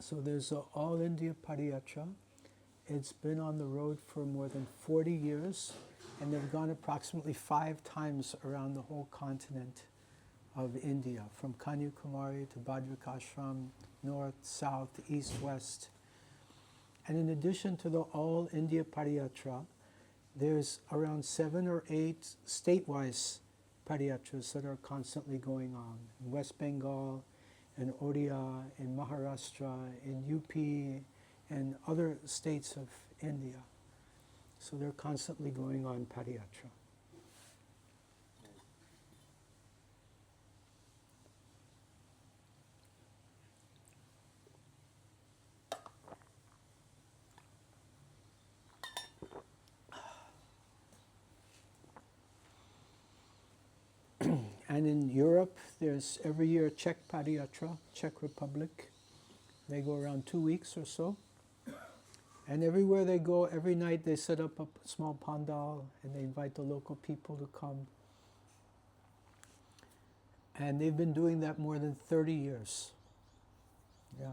So there's an All India Padayatra. It's been on the road for more than 40 years, and they've gone approximately 5 times around the whole continent of India, from Kanyakumari to Bhadrakashram, north, south, east, west. And in addition to the All India Padayatra, there's around 7 or 8 state-wise padayatras that are constantly going on in West Bengal, in Odisha, in Maharashtra, in UP, and other states of India. So they're constantly going on padayatra. And in Europe, there's every year Czech Padayatra, Czech Republic. They go around 2 weeks or so. And everywhere they go, every night they set up a small pandal and they invite the local people to come. And they've been doing that more than 30 years. Yeah.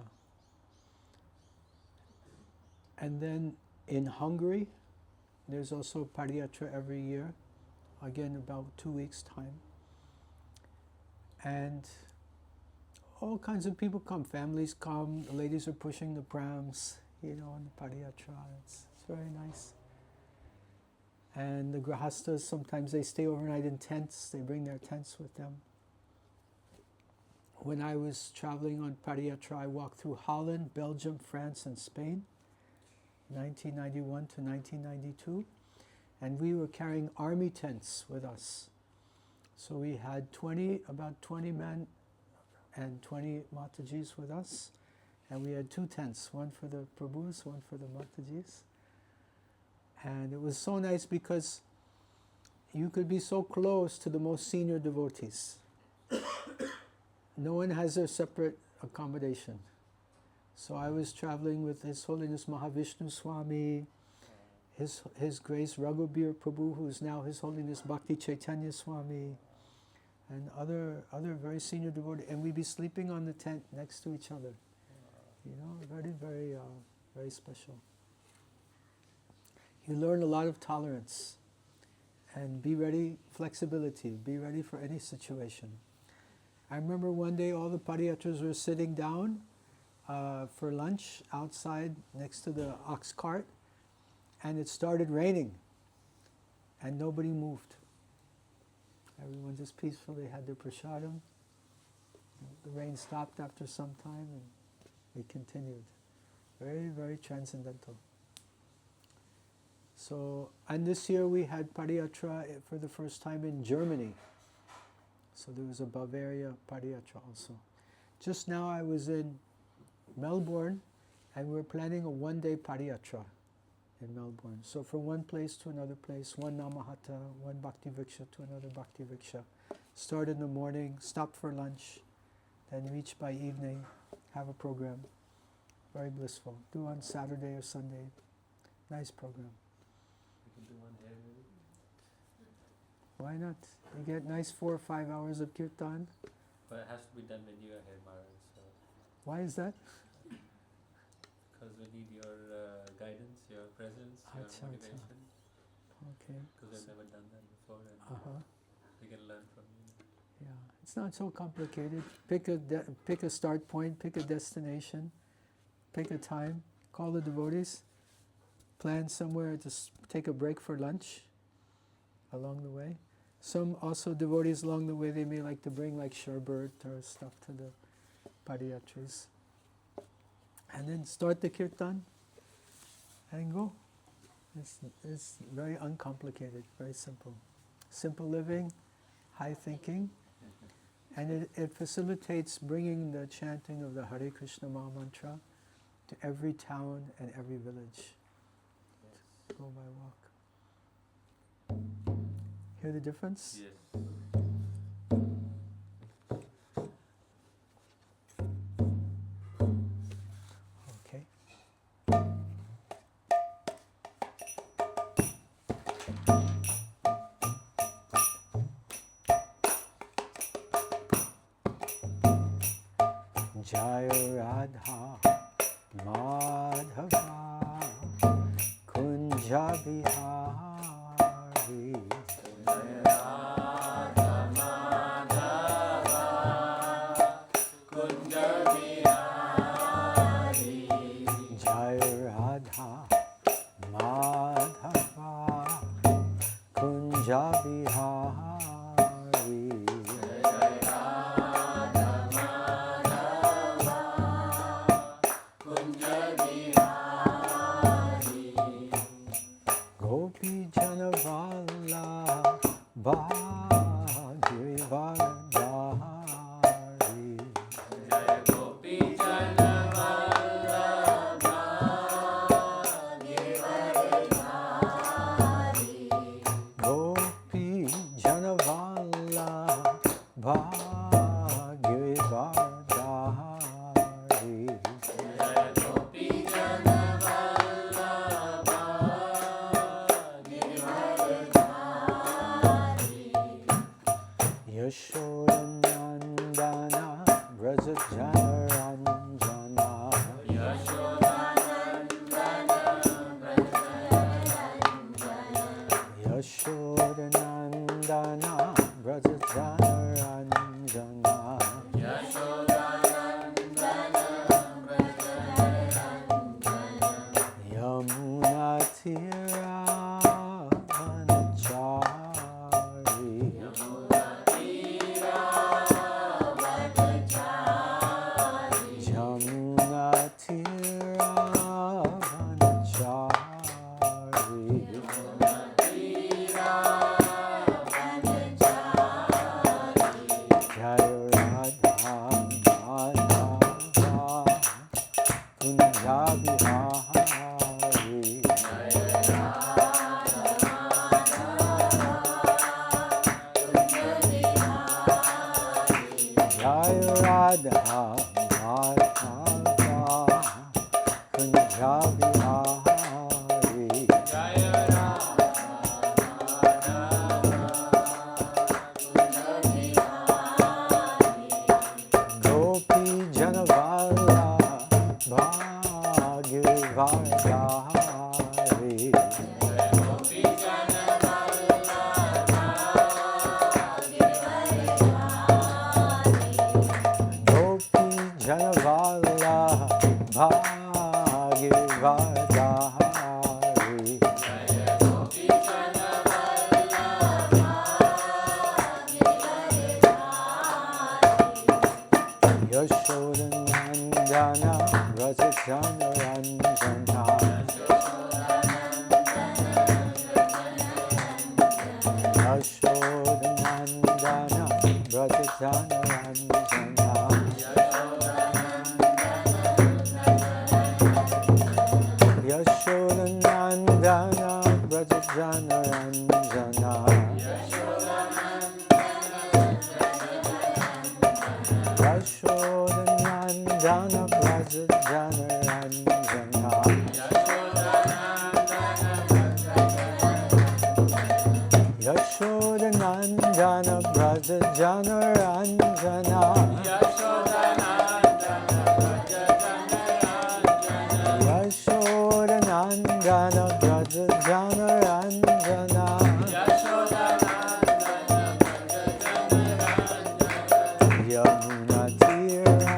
And then in Hungary, there's also Padayatra every year, again about 2 weeks' time. And all kinds of people come, families come, the ladies are pushing the prams, you know, on the Padayatra. It's very nice. And the grahastas, sometimes they stay overnight in tents, they bring their tents with them. When I was traveling on Padayatra, I walked through Holland, Belgium, France, and Spain, 1991 to 1992. And we were carrying army tents with us. So we had about 20 men and 20 Matajis with us. And we had 2 tents, one for the Prabhus, one for the Matajis. And it was so nice because you could be so close to the most senior devotees. No one has their separate accommodation. So I was traveling with His Holiness Mahavishnu Swami, His Grace Raghubir Prabhu, who is now His Holiness Bhakti Chaitanya Swami, and other very senior devotees, and we'd be sleeping on the tent next to each other. You know, very special. You learn a lot of tolerance, and be ready, flexibility, be ready for any situation. I remember one day all the padayatras were sitting down for lunch outside next to the ox cart, and it started raining, and nobody moved. Everyone just peacefully had their prasadam. The rain stopped after some time and we continued. Very, very transcendental. So, and this year we had Padayatra for the first time in Germany. So there was a Bavaria Padayatra also. Just now I was in Melbourne and we were planning a one-day Padayatra in Melbourne. So from one place to another place, one Namahata, one Bhakti Vriksha to another Bhakti Vriksha. Start in the morning, stop for lunch, then reach by evening, have a program. Very blissful. Do on Saturday or Sunday. Nice program. We can do one day maybe. Why not? You get nice 4 or 5 hours of kirtan. But it has to be done when you are here, Maharaj. So Why is that? because we need your guidance, your presence, your Acha, motivation. Okay. Because we've never done that before, and we can learn from you. Yeah, it's not so complicated. Pick a start point, pick a destination, pick a time, call the devotees, plan somewhere to take a break for lunch along the way. Some also devotees along the way, they may like to bring like sherbet or stuff to the padayatris. And then start the kirtan and go. It's very uncomplicated, very simple. Simple living, high thinking, and it facilitates bringing the chanting of the Hare Krishna Maha Mantra to every town and every village. Yes. Go by walk. Hear the difference? Yes. Okay. Jaya Radha Madhava Kunja Bihari Jai Radha Madhava Kunja Bihari Gopi Janavala Bhagavad-gītā Gopi Janavala Yashodanandana Brajajanaranjana Yashodanandana Brajajanaranjana Yamunatira Vanachari Yamunatira Vanachari Jai Radha Madhava Kunja Bihari Jai Radha Madhava Kunja Bihari Gopi Janavala Bhagavad-gītā Gopi Janavala Bhagavad-gītā Yashodanandana Brajajanaranjana Yashodanandana Brajajanaranjana Yashodanandana Brajajanaranjana Yashodanandana Brajajanaranjana Yashodanandana Brajajanaranjana Yashodanandana Brajajanaranjana Yamunatira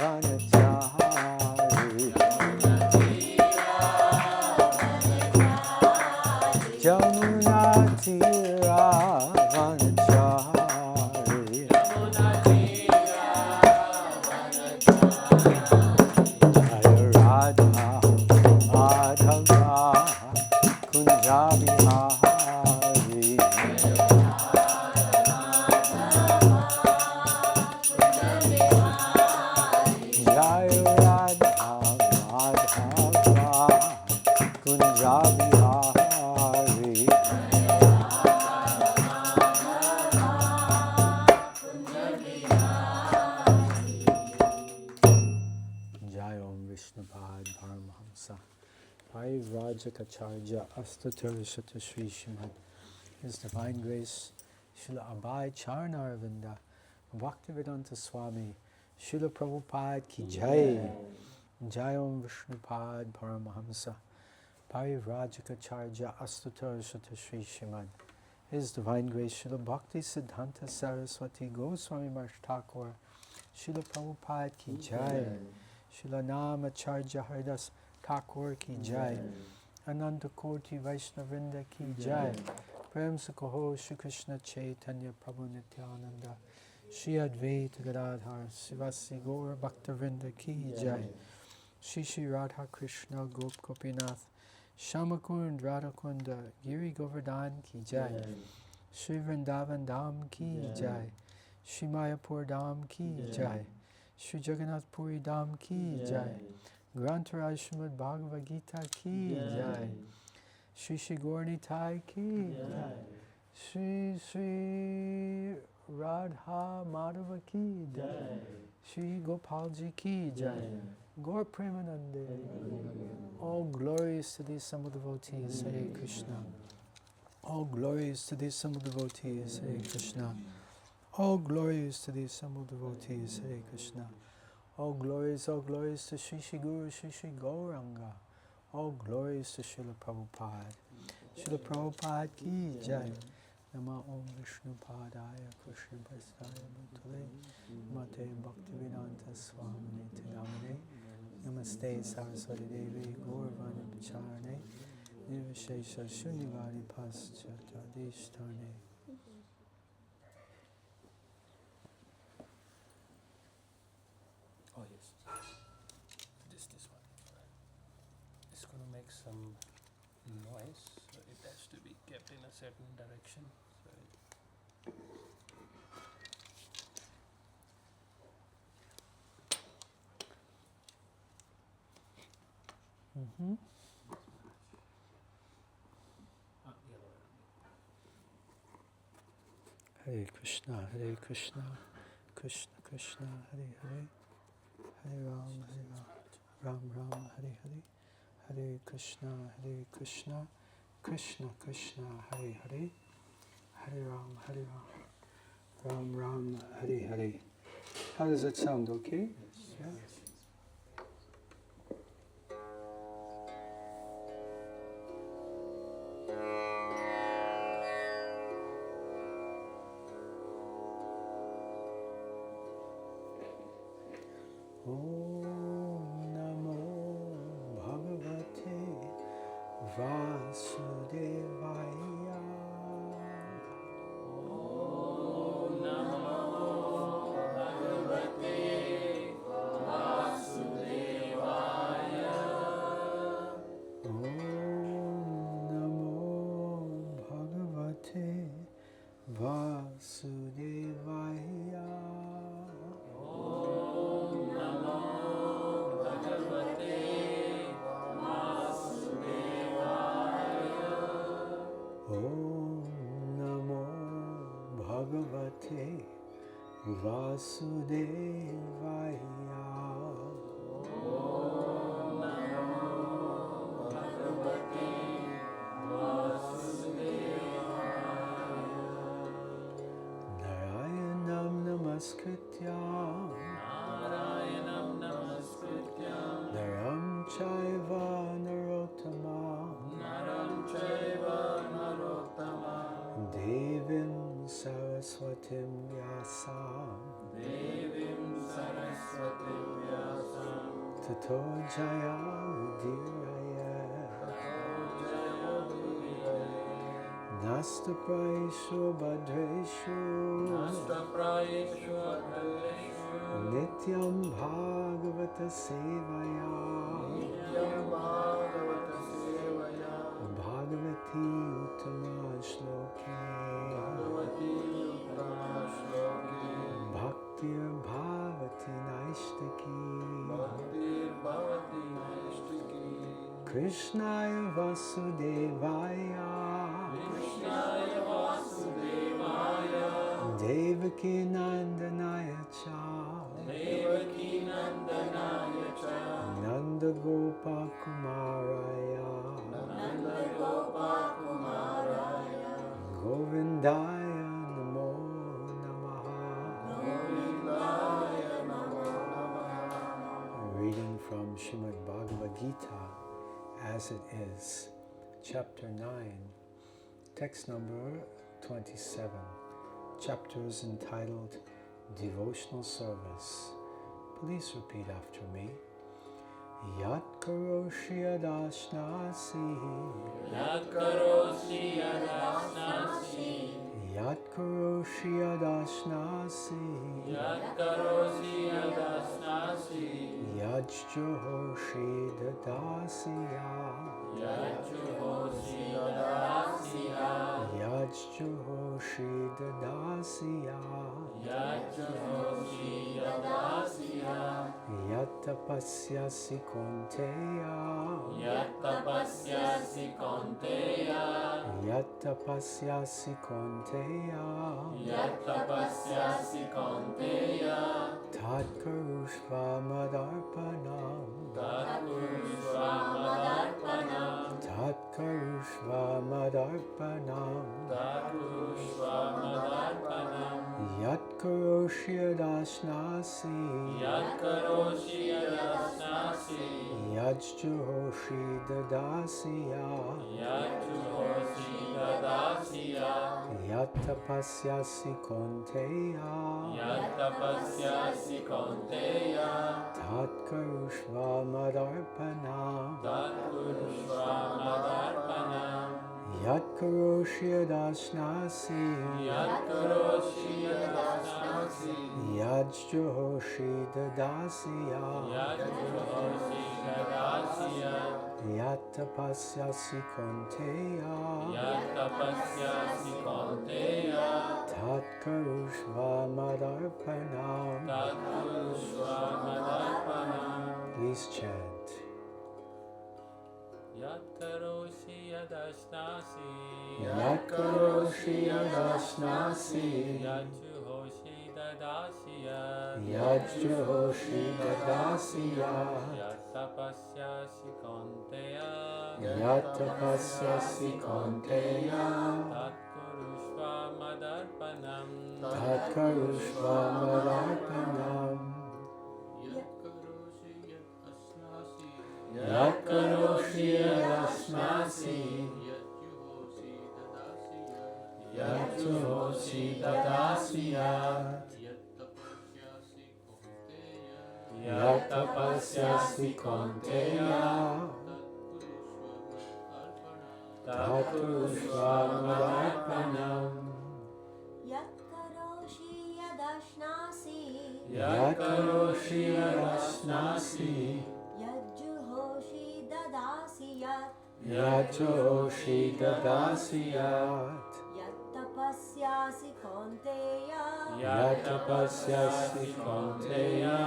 Vanachari Yamunatira Vanachari Jai Radha Madhava Kunja Bihari Jai Radha Madhava Kunja Bihari Jai Om Vishnupad Paramahamsa Parivrajacharya Astatarishata Sri Srimad His Divine Grace Srila Abhay Charnaravinda Bhakti Vriksha Swami Srila Prabhupada Ki Jai Jayam Vishnupad Paramahamsa Parivrajikacharya Astutar Shata Sri Shiman. His Divine Grace Srila Bhakti Siddhanta Saraswati Goswami Maharaj Thakur Srila Prabhupada Ki Jai, Srila Namacharya Haridas Thakur Ki Jai, Ananta Koti Vaishnavrinda Ki Jai, Prem Sukaho Shri Krishna Chaitanya Prabhu Nityananda, Shri Advaita Gadadhar Sivasi Gaur Bhaktavrinda Ki Jai, Shri Shri Radha Krishna Gop Gopinath, Shamakund Radhakunda Giri Govardhan Ki Jai, Shri Vrindavan Dham Ki Jai, Shri Mayapur Dham Ki Jai, Shri Jagannath Puri Dham Ki Jai, Grantaraj Srimad Bhagavad-gītā Ki Jai, Shri Shri Gaurnitai Ki Jai, Shri Shri Radha Madhava Ki Jai, Shri Gopalji Ki Jai, Gaur Premanande. All glories to these Samud devotees, Hare Krishna. All glories to these Samud devotees, Hare Krishna. All glories to these Samud devotees, Hare Krishna. All glories to Shri Shri Guru, Shri Shri Gauranga. All glories to Srila Prabhupada. Srila Prabhupada Ki Jai. Nama Om Vishnu Padaya Krishna Prasthaya Bhutale Mate Bhakti Vedanta Swami Tidamane Namaste Saraswati Devi Gaurvani Pacharane Nirvishesha Shunyavari Paschata Dishtane. Oh yes, this one. It's going to make some noise, so it has to be kept in a certain direction. Mm-hmm. Hare Krishna, Hare Krishna, Krishna Krishna, Hare Hare, Hare Ram, Ram Ram, Hare Hare, Hare Krishna, Krishna Krishna, Hare Hare, Hare Ram, Ram Ram, Hare Hare. How does that sound? Okay? Yeah. Tato Jaya Udiraya Nasta Praeshu Bhadreshu Nityam Bhagavata Sevaya Bhagavati Uttama Shloke Bhaktir Bhavati Naishtaki Krishnaya Vasudevaya Devaki Nandanaya Cha Nanda Gopa Kumaraya Govindaya Namo Namaha reading from Srimad Bhagavad-gītā as it is, chapter 9, text number 27, chapters entitled Devotional Service. Please repeat after me. Yat karoṣi aśnāsi, Yat karosi aśnāsi, Yat karoṣi aśnāsi, Yat karosi aśnāsi, Yajjuhoshi dadasiya, Yajjuhosi dadasiya, Yajjuhoshi dadasiya, Yajjuhosi dadasiya, Yatapasyasi konteya, Yatapasyasi konteya, Yatapasyasi konteya, Yatapasyasi konteya, Tat karuṣvamadarpanam, Tat karuṣvamadarpanam, Tat karuṣvamadarpanam, Tat karuṣvamadarpanam, Yat karoṣi aśnāsi, Yat karosi aśnāsi, Yajjuhoshi dadasiya, Yajjuhosi dadasiya, Yatapasyasi konteya, Yatapasyasi konteya, Tat karuṣvamadarpanam, Tat karuṣvamadarpanam, Yat karoṣi aśnāsi, Yat karosi aśnāsi, Yajjuhoshi dadasiya, Yajjuhosi dadasiya, Yatapasyasi konteya, Yatapasyasi konteya, Tat karuṣvamadarpanam. Tat karuṣvamadarpanam, Please chant. Yat karosi aśnāsi, Yat karoṣi aśnāsi, Yajjuhosi dadasiya, Yajjuhoshi dadasiya, Yatapasyasi konteya, Yatapasyasi konteya, Tat karuṣvamadarpanam, Tat karuṣvamadarpanam, Yat karoṣi aśnāsi, Yajjuhoshi dadasiya, Yatapasyasi konteya, Tat karuṣvamadarpanam, Yat karosi aśnāsi, Yat karoṣi aśnāsi, Yajjuhoshi dadasiyat, Yajjuhoshi dadasiyat, Yatapasyasi konteya, Yatapasyasi konteya,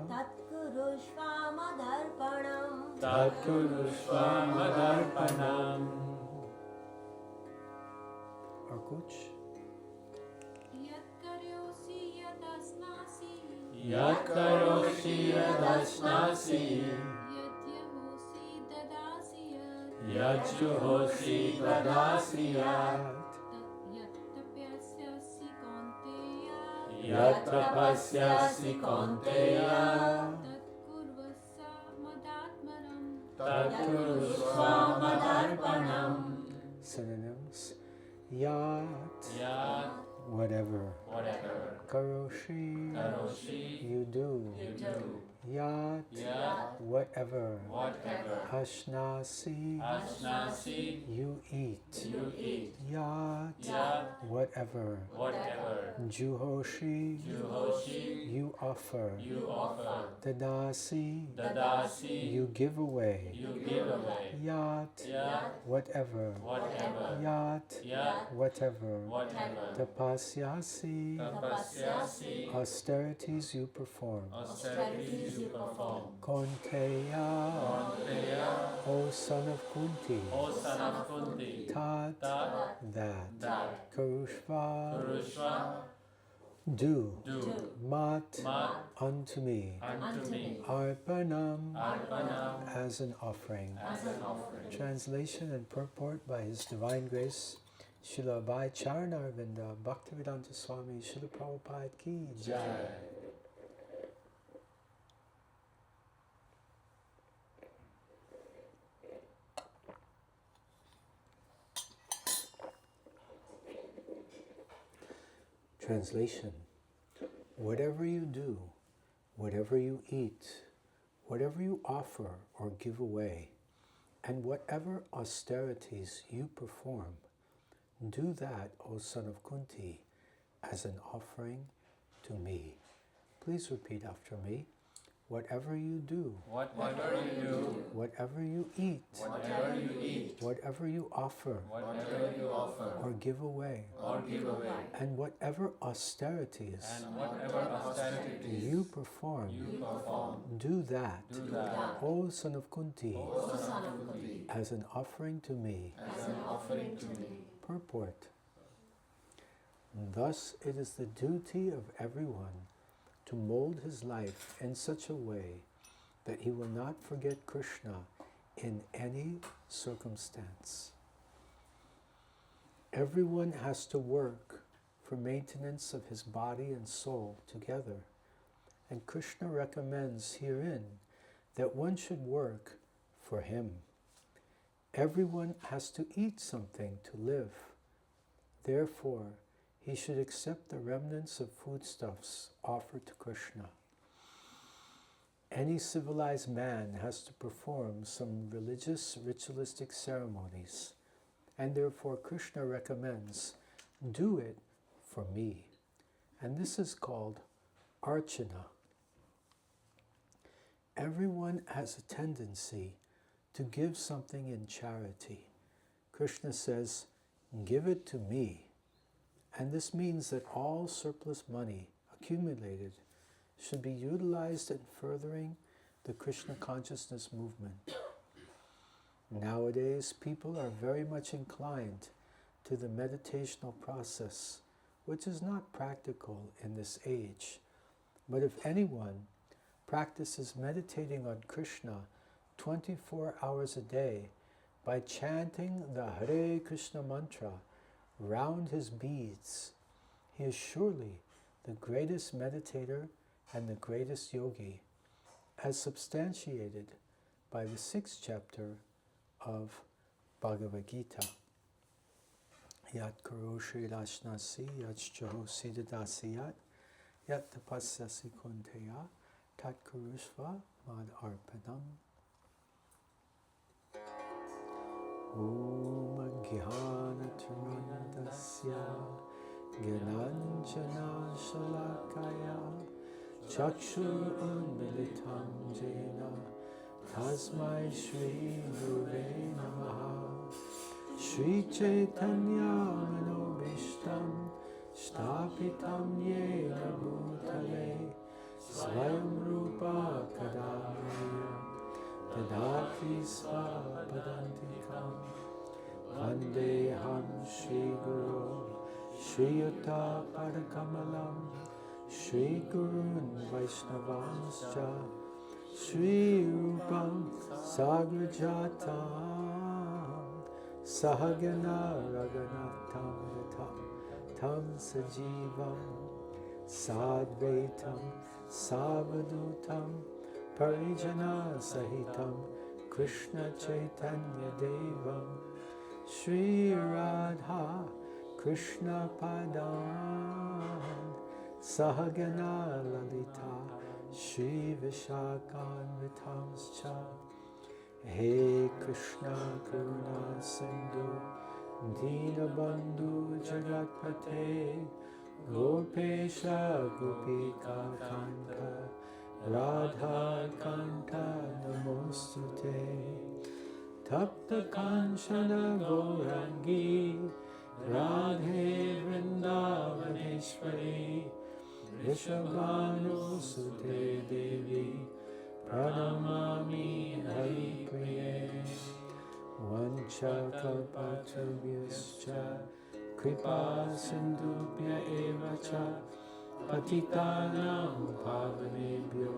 Tat karuṣvamadarpanam, Tat karuṣvamadarpanam. और कुछ? Yat karosi aśnāsi, Yat karosi aśnāsi, Yajjuhosi dadasiyat, Yajjuhoshi dadasiyat, Yatapasyasi konteya, Yatapasyasi konteya, Tat Tat karuṣvamadarpanam. Synonyms. Yat, Yat, whatever. whatever. Karoṣi, Karosi, you do. you do. Yat, Yat, whatever. whatever. Aśnāsi, Aśnāsi, you eat. you eat. Yat, Yat, whatever. whatever. Juhoshi, Juhoshi, you offer. you offer. Dadasi, Dadasi, you give away. you give away. Yat, Yat, whatever. whatever. Yat, Yat, whatever. whatever. Tapasyasi, Tapasyasi, austerities you perform. austerities you perform. Konteya, Konteya, O son of Kunti. O son of Kunti. Tat, Tat, that. that. Karuṣva, Karoṣi, do. do. Mat, Mat, unto me. unto me. Arpanam, Arpanam, as an offering. as an offering. Translation and purport by His Divine Grace, Srila Bhai Charanarvinda, Bhakti Vriksha, Srila Prabhupada ki jai. Jai. Translation: whatever you do, whatever you eat, whatever you offer or give away, and whatever austerities you perform, do that, O son of Kunti, as an offering to me. Please repeat after me. Whatever you do, Whatever you do, whatever you eat, whatever you eat, whatever you offer whatever you offer or give away, or give away, and whatever austerities and whatever austerities you perform, do that, O son of Kunti, O son of Kunti, as an offering to me. as an offering to me. Purport. Thus it is the duty of everyone to mold his life in such a way that he will not forget Krishna in any circumstance. Everyone has to work for maintenance of his body and soul together, and Krishna recommends herein that one should work for him. Everyone has to eat something to live. Therefore, he should accept the remnants of foodstuffs offered to Krishna. Any civilized man has to perform some religious, ritualistic ceremonies, and therefore Krishna recommends, do it for me. And this is called archana. Everyone has a tendency to give something in charity. Krishna says, give it to me. And this means that all surplus money accumulated should be utilized in furthering the Krishna consciousness movement. Nowadays, people are very much inclined to the meditational process, which is not practical in this age. But if anyone practices meditating on Krishna 24 hours a day by chanting the Hare Krishna mantra round his beads, he is surely the greatest meditator and the greatest yogi, as substantiated by the 6th chapter of Bhagavad-gītā. Yat karoṣi aśnāsi, yat chahosi dadasiyat, yat tapasyasi kunteya, tat kuruṣva mad arpanam. Om Jnana-tirandasya Gyananjana Shalakaya Chakshur Unmilitam Jena Tasmai Shri Guruve Namaha Shri Chaitanya Manobishtam Shtapitam Yena Bhutale Swayam Rupa Kadamaya Tadati Svapadantikam Vandeham Shri Guru Shri Yuta Padakamalam Shri Gurun Vaishnavanscha Shri Rupam Sagrajatam Sahagana Raganatam Vitam Tam Sajivam Sadvaitam Savadutam Parijana Sahitam Krishna Chaitanya Devam Shri Radha Krishna Padam Sahagana Lalita Shri Vishakhanvitamscha He Krishna Karuna Sindhu Dinabandhu Jagatpate Gopesha Gopika Kanta Radha Kanta Namostute Tapta Kanchana Gaurangi Radhe Vrindavaneshwari Rishabhanu Sute Devi Pranamami Hari Priye Vancha Kalpatubhyascha Kripa Sindhubhya Evacha Patitanam Pavanebhyo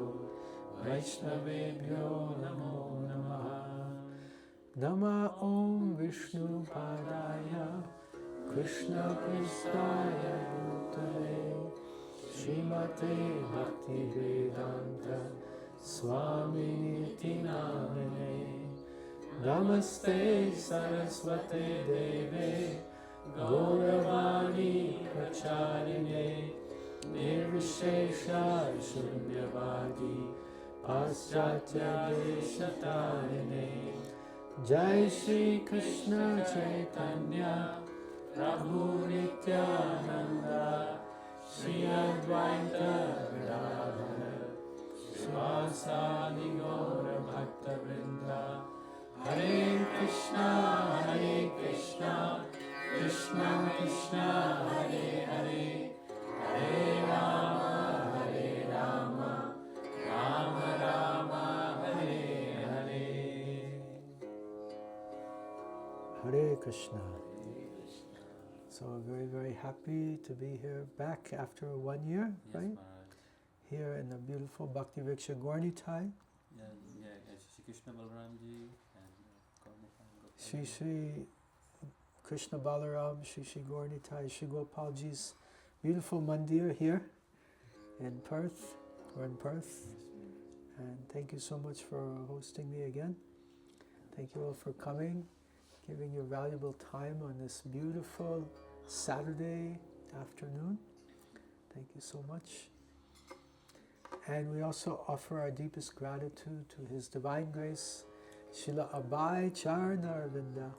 Vaishnavebhyo Namo Namaha Nama Om Vishnu Padaya Krishna Prestaya Bhutale Srimate Bhakti Vedanta Swami Niti Namane Namaste Saraswate Deve Gauravani Pracharine Nirvishesha Shunyavadi Paschatya Deshatarine Jai Shri Krishna Chaitanya Prabhu Nityananda Shri Advaita Gadadhara Srivasadi Gaura Bhakta Vrinda Hare Krishna Krishna Krishna Hare Hare Hare Rama Rama Rama Hare Hare. Hare Krishna. So very, very happy to be here back after 1 year, Yes, right? Maharaj. Here in the beautiful Bhakti Vriksha Gornitai. Yeah, Shri Krishna Balaramji and Karma Shri Shri Krishna Balaram, Shri Shri Gornitai, Shri Gopalji's beautiful mandir here in Perth. We're in Perth. And thank you so much for hosting me again. Thank you all for coming, giving your valuable time on this beautiful Saturday afternoon. Thank you so much. And we also offer our deepest gratitude to His Divine Grace, Srila Abhay Charnarvinda,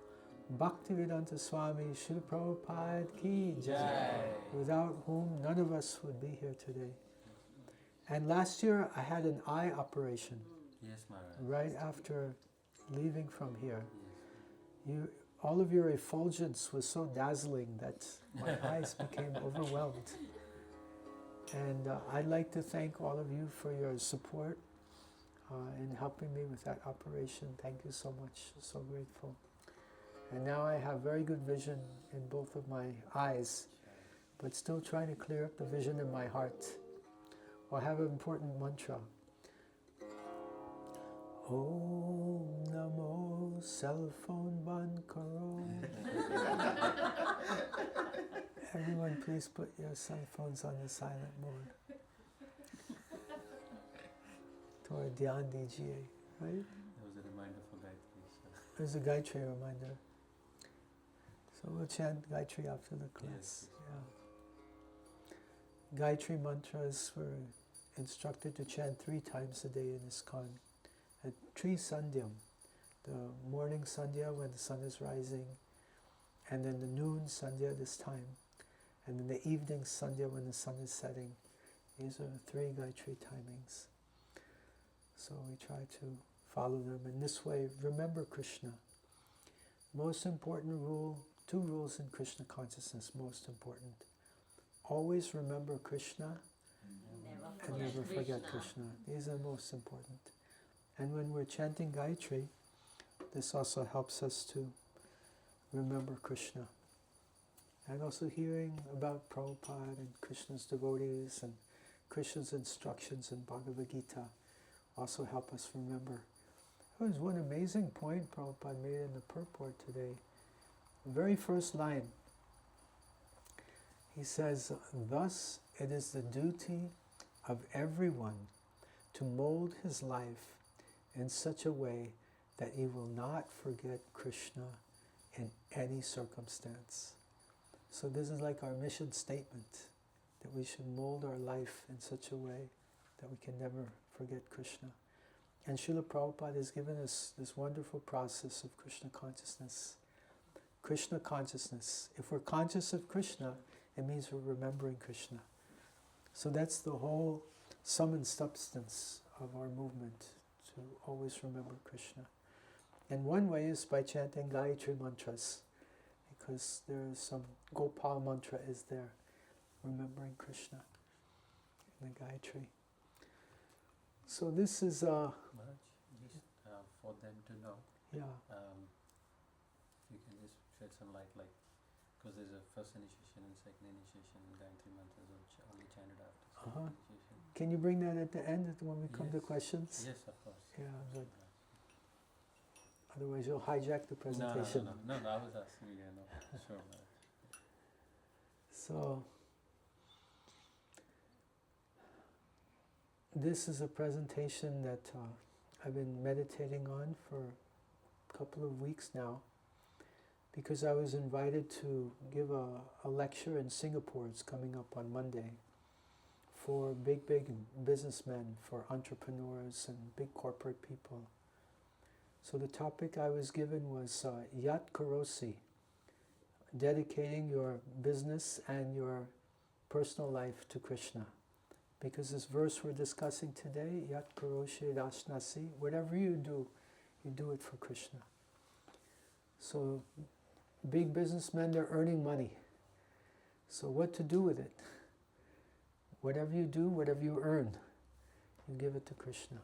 Bhakti Swami, Srila Prabhupada Ki Jai, without whom none of us would be here today. And last year I had an eye operation. Yes, Maharaj. Right after leaving from here. Yes. All of your effulgence was so dazzling that my eyes became overwhelmed. And I'd like to thank all of you for your support in helping me with that operation. Thank you so much. So grateful. And now I have very good vision in both of my eyes, but still trying to clear up the vision in my heart. I have an important mantra. Om Namo Cell Phone Ban Karo. Everyone please put your cell phones on the silent mode. Thora dhyan dijiye, right? That was a reminder for Gayatri. So. There's a Gayatri reminder. So we'll chant Gayatri after the class. Yes. Yeah. Gayatri mantras were instructed to chant 3 times a day in ISKCON. At Tri Sandhyam, the morning Sandhya when the sun is rising, and then the noon Sandhya this time, and then the evening Sandhya when the sun is setting. These are 3 Gayatri timings. So we try to follow them. In this way, remember Krishna. Most important rule, 2 rules in Krishna consciousness, most important. Always remember Krishna and never forget Krishna. These are most important. And when we're chanting Gayatri, this also helps us to remember Krishna. And also hearing about Prabhupada and Krishna's devotees and Krishna's instructions in Bhagavad-gītā also help us remember. There was one amazing point Prabhupada made in the purport today. The very first line, he says, "Thus it is the duty of everyone to mold his life in such a way that he will not forget Krishna in any circumstance." So this is like our mission statement, that we should mold our life in such a way that we can never forget Krishna. And Srila Prabhupada has given us this wonderful process of Krishna consciousness. Krishna consciousness. If we're conscious of Krishna, it means we're remembering Krishna. So that's the whole sum and substance of our movement, to always remember Krishna. And one way is by chanting Gayatri mantras, because there is some Gopal mantra is there, remembering Krishna in the Gayatri. So this is Maharaj, just for them to know, yeah. you can just shed some light, like, because there's a first initiation and second initiation, and Gayatri mantras are only chanted after second initiation. Can you bring that at the end when we come to Yes. questions? Yes, of course. Yeah, good. Otherwise you'll hijack the presentation. No, I was asking you, sure. So, this is a presentation that I've been meditating on for a couple of weeks now, because I was invited to give a lecture in Singapore. It's coming up on Monday for big businessmen, for entrepreneurs and big corporate people. So the topic I was given was Yat Karosi, dedicating your business and your personal life to Krishna. Because this verse we're discussing today, Yat Karosi aśnāsi, whatever you do it for Krishna. So big businessmen, they're earning money. So what to do with it? Whatever you do, whatever you earn, you give it to Krishna.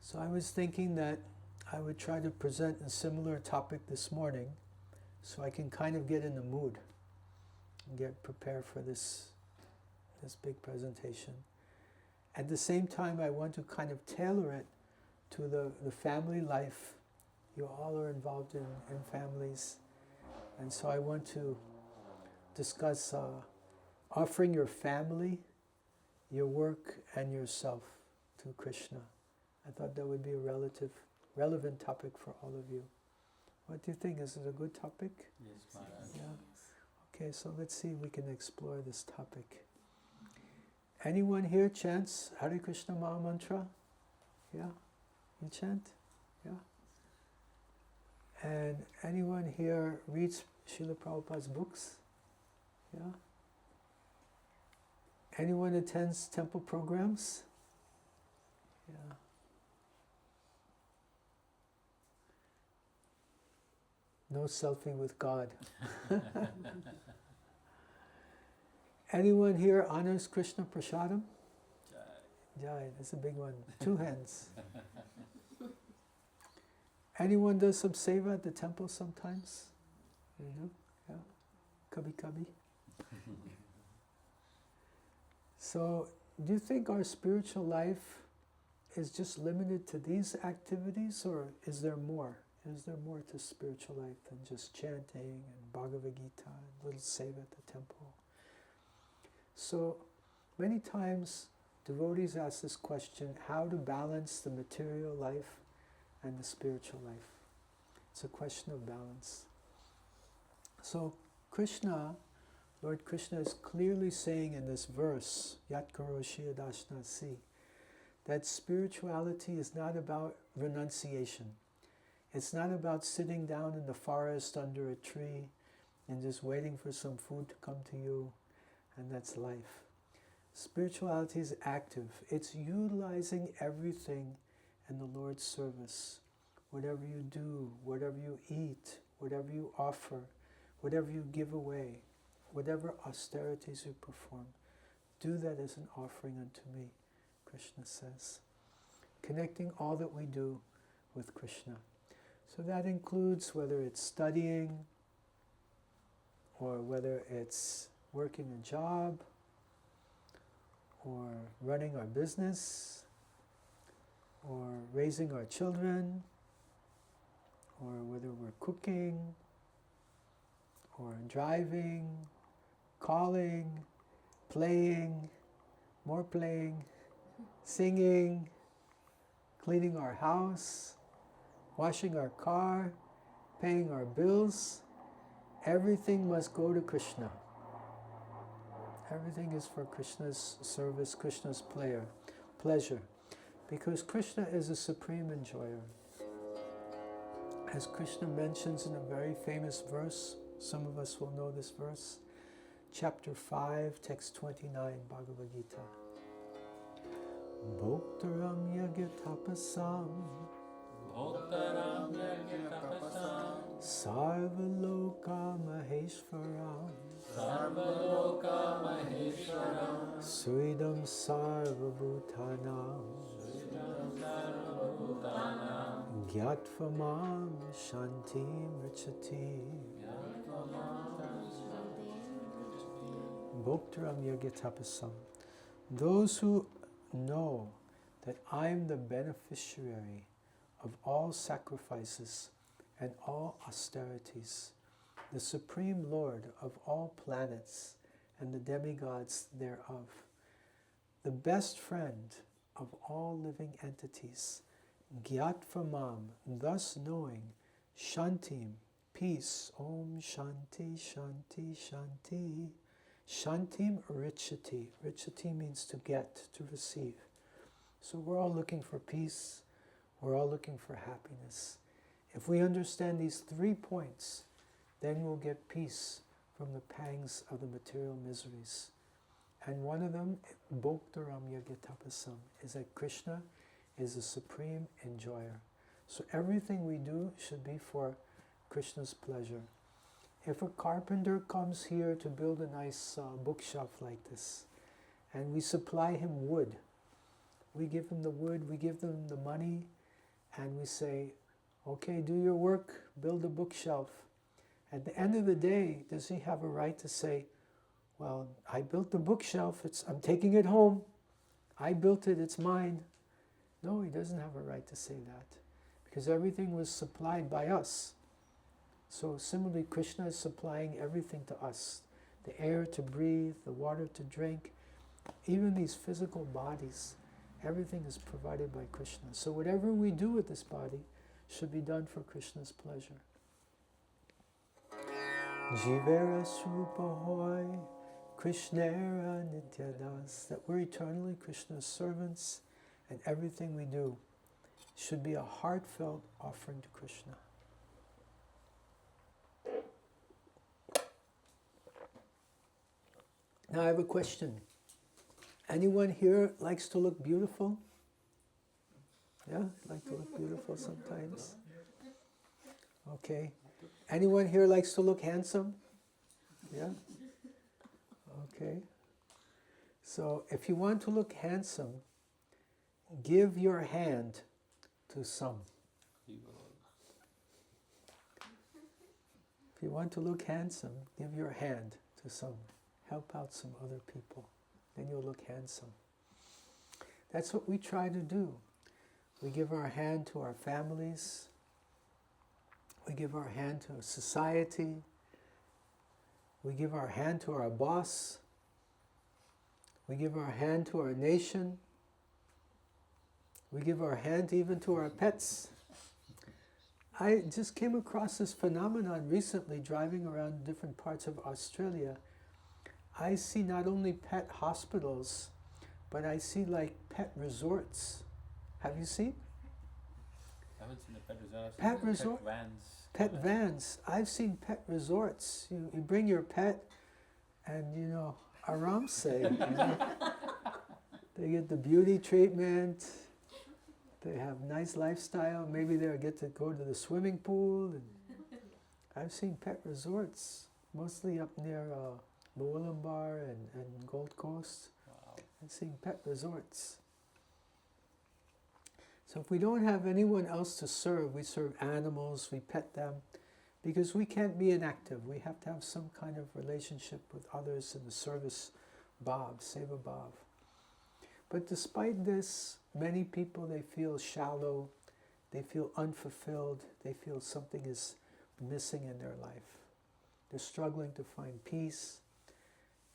So I was thinking that I would try to present a similar topic this morning so I can kind of get in the mood and get prepared for this big presentation. At the same time, I want to kind of tailor it to the family life. You all are involved in families. And so I want to discuss offering your family, your work, and yourself to Krishna. I thought that would be a relevant topic for all of you. What do you think? Is it a good topic? Yes, Maharaj. Yeah. Okay, so let's see if we can explore this topic. Anyone here chants Hare Krishna Maha Mantra? Yeah? You chant? Yeah? And anyone here reads Srila Prabhupada's books? Yeah? Anyone attends temple programs? Yeah. No selfie with God. Anyone here honors Krishna Prasadam? Jai, that's a big one. 2 hands. Anyone does some seva at the temple sometimes? You know? Yeah. Kabhi. So, do you think our spiritual life is just limited to these activities, or is there more? Is there more to spiritual life than just chanting and Bhagavad-gītā and little seva at the temple? So, many times devotees ask this question, how to balance the material life and the spiritual life. It's a question of balance. So Krishna, Lord Krishna is clearly saying in this verse, Yat Karosi aśnāsi, that spirituality is not about renunciation. It's not about sitting down in the forest under a tree and just waiting for some food to come to you, and that's life. Spirituality is active. It's utilizing everything in the Lord's service. Whatever you do, whatever you eat, whatever you offer, whatever you give away, whatever austerities you perform, do that as an offering unto me, Krishna says. Connecting all that we do with Krishna. So that includes whether it's studying, or whether it's working a job, or running our business, or raising our children, or whether we're cooking, or driving, calling, playing, more playing, singing, cleaning our house, washing our car, paying our bills. Everything must go to Krishna. Everything is for Krishna's service, Krishna's pleasure. Because Krishna is a supreme enjoyer. As Krishna mentions in a very famous verse, some of us will know this verse, chapter 5, text 29, Bhagavad-gītā. Bhoktaram yagya tapasam Bhoktaram yagya tapasam Sarvaloka Maheshwaram Sarvaloka Maheshwaram Suidam Sarvabhutanam Gyatvam Shanti Mrichati. Bhoktaram yagya tapasam. Those who know that I am the beneficiary of all sacrifices and all austerities, the Supreme Lord of all planets and the demigods thereof, the best friend of all living entities, Gyatva Mam, thus knowing Shantim, peace. Om Shanti, Shanti, Shanti. Shantim, richity. Richity means to get, to receive. So we're all looking for peace. We're all looking for happiness. If we understand these 3 points, then we'll get peace from the pangs of the material miseries. And one of them, Bhoktaram Yagyatapasam, is that Krishna is the supreme enjoyer. So everything we do should be for Krishna's pleasure. If a carpenter comes here to build a nice bookshelf like this, and we supply him wood, we give him the wood, we give them the money, and we say, okay, do your work, build a bookshelf. At the end of the day, does he have a right to say, well, I built the bookshelf, I'm taking it home, I built it, it's mine? No, he doesn't have a right to say that, because everything was supplied by us. So similarly, Krishna is supplying everything to us, the air to breathe, the water to drink, even these physical bodies, everything is provided by Krishna. So whatever we do with this body should be done for Krishna's pleasure. Jivera Srupa Hoy, Krishnera Nityadas, that we're eternally Krishna's servants, and everything we do should be a heartfelt offering to Krishna. Now I have a question. Anyone here likes to look beautiful? Yeah, like to look beautiful sometimes? Okay. Anyone here likes to look handsome? Yeah? Okay. So if you want to look handsome, give your hand to some. If you want to look handsome, give your hand to some. Help out some other people. Then you'll look handsome. That's what we try to do. We give our hand to our families. We give our hand to society. We give our hand to our boss. We give our hand to our nation. We give our hand even to our pets. I just came across this phenomenon recently driving around different parts of Australia. I see not only pet hospitals, but I see like pet resorts. Have you seen? I haven't seen the pet resorts. Pet resort? Pet vans. Pet vans. I've seen pet resorts. You bring your pet and, aram se. They get the beauty treatment. They have nice lifestyle. Maybe they'll get to go to the swimming pool. And I've seen pet resorts, mostly up near Moolumbar and Gold Coast. Wow. I've seen pet resorts. So if we don't have anyone else to serve, we serve animals, we pet them, because we can't be inactive. We have to have some kind of relationship with others in the service bhav, seva bhav. But despite this, many people, they feel shallow, they feel unfulfilled, they feel something is missing in their life. They're struggling to find peace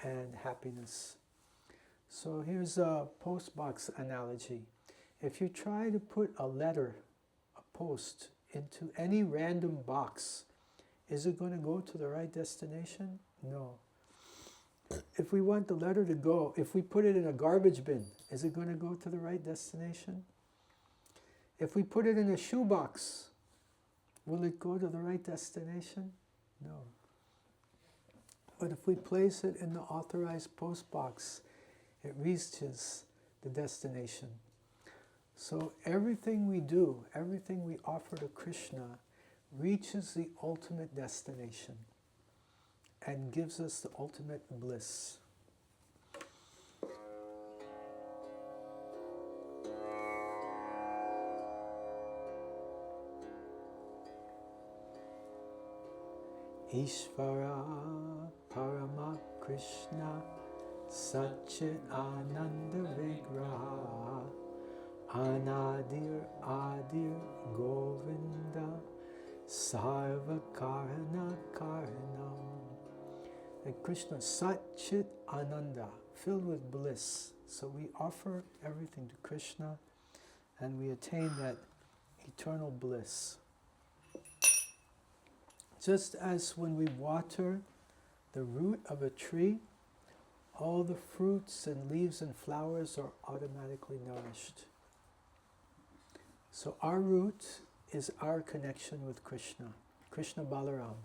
and happiness. So here's a postbox analogy. If you try to put a letter, a post, into any random box, is it going to go to the right destination? No. If we want the letter to go, if we put it in a garbage bin, is it going to go to the right destination? If we put it in a shoebox, will it go to the right destination? No. But if we place it in the authorized post box, it reaches the destination. So everything we do, everything we offer to Krishna reaches the ultimate destination and gives us the ultimate bliss. Ishvara Parama Krishna Satchit Ananda Vigraha Anadir Adir Govinda Sarva Karana Karanam. That Krishna Satchit Ananda, filled with bliss. So we offer everything to Krishna and we attain that eternal bliss. just as when we water the root of a tree, all the fruits and leaves and flowers are automatically nourished. So our root is our connection with Krishna, Krishna Balaram.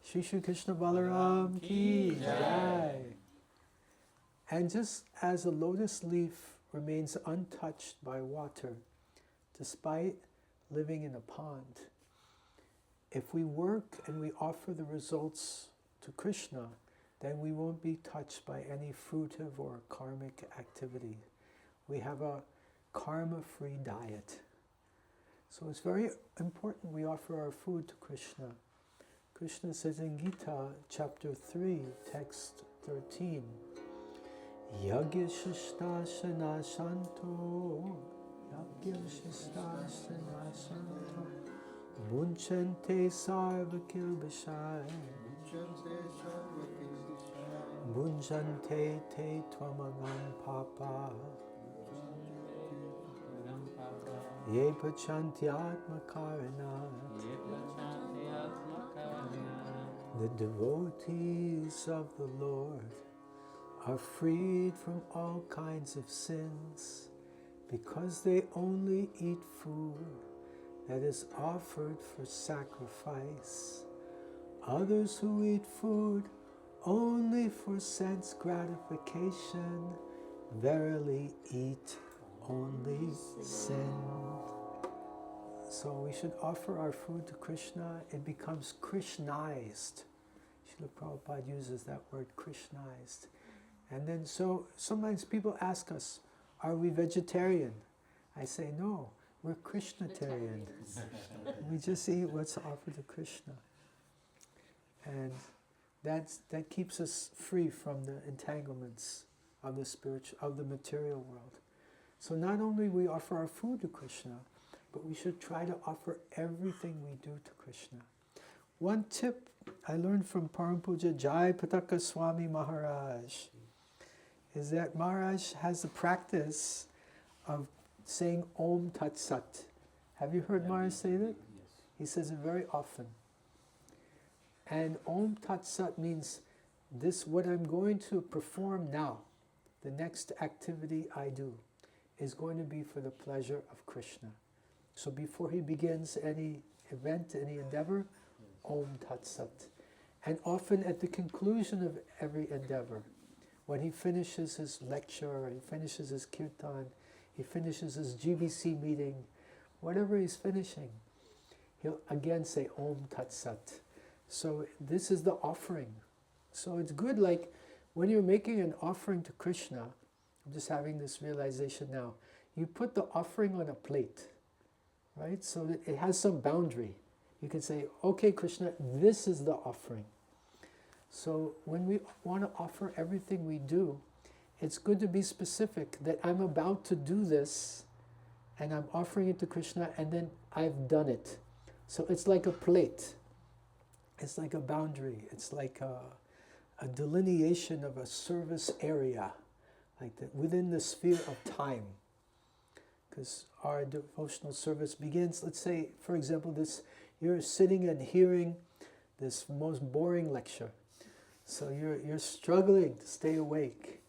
Shri Shri Krishna Balaram ki jai. And just as a lotus leaf remains untouched by water, despite living in a pond, if we work and we offer the results to Krishna, then we won't be touched by any fruitive or karmic activity. We have a karma-free diet. So it's very important we offer our food to Krishna. Krishna says in Gita, chapter 3, text 13, Yagyashishtasana Shanto, Yagyashishtasana Shanto, Munchante Sarvakilbishai, Munchante Te Twamagam Papa, Ye Pachantyatma Karana. The devotees of the Lord are freed from all kinds of sins because they only eat food that is offered for sacrifice. Others who eat food only for sense gratification verily eat only sin. So we should offer our food to Krishna. It becomes Krishnized. Srila Prabhupada uses that word, Krishnized. And then so sometimes people ask us, are we vegetarian? I say, no, we're Krishnatarian. We just eat what's offered to Krishna. And that keeps us free from the entanglements of the material world. So not only we offer our food to Krishna, but we should try to offer everything we do to Krishna. One tip I learned from Param Puja Jai Pataka Swami Maharaj is that Maharaj has the practice of saying Om Tat Sat. Have you heard Maharaj say that? Yes. He says it very often. And Om Tat Sat means this, what I'm going to perform now, the next activity I do, is going to be for the pleasure of Krishna. So before he begins any event, any endeavor, Om Tat Sat. And often at the conclusion of every endeavor, when he finishes his lecture, he finishes his kirtan, he finishes his GBC meeting, whatever he's finishing, he'll again say Om Tat Sat. So this is the offering. So it's good, like when you're making an offering to Krishna, I'm just having this realization now, you put the offering on a plate, right? So that it has some boundary. You can say, okay, Krishna, this is the offering. So when we want to offer everything we do, it's good to be specific that I'm about to do this and I'm offering it to Krishna and then I've done it. So it's like a plate. It's like a boundary. It's like a delineation of a service area, like that within the sphere of time. Because our devotional service begins, let's say, for example, you're sitting and hearing this most boring lecture. So you're struggling to stay awake.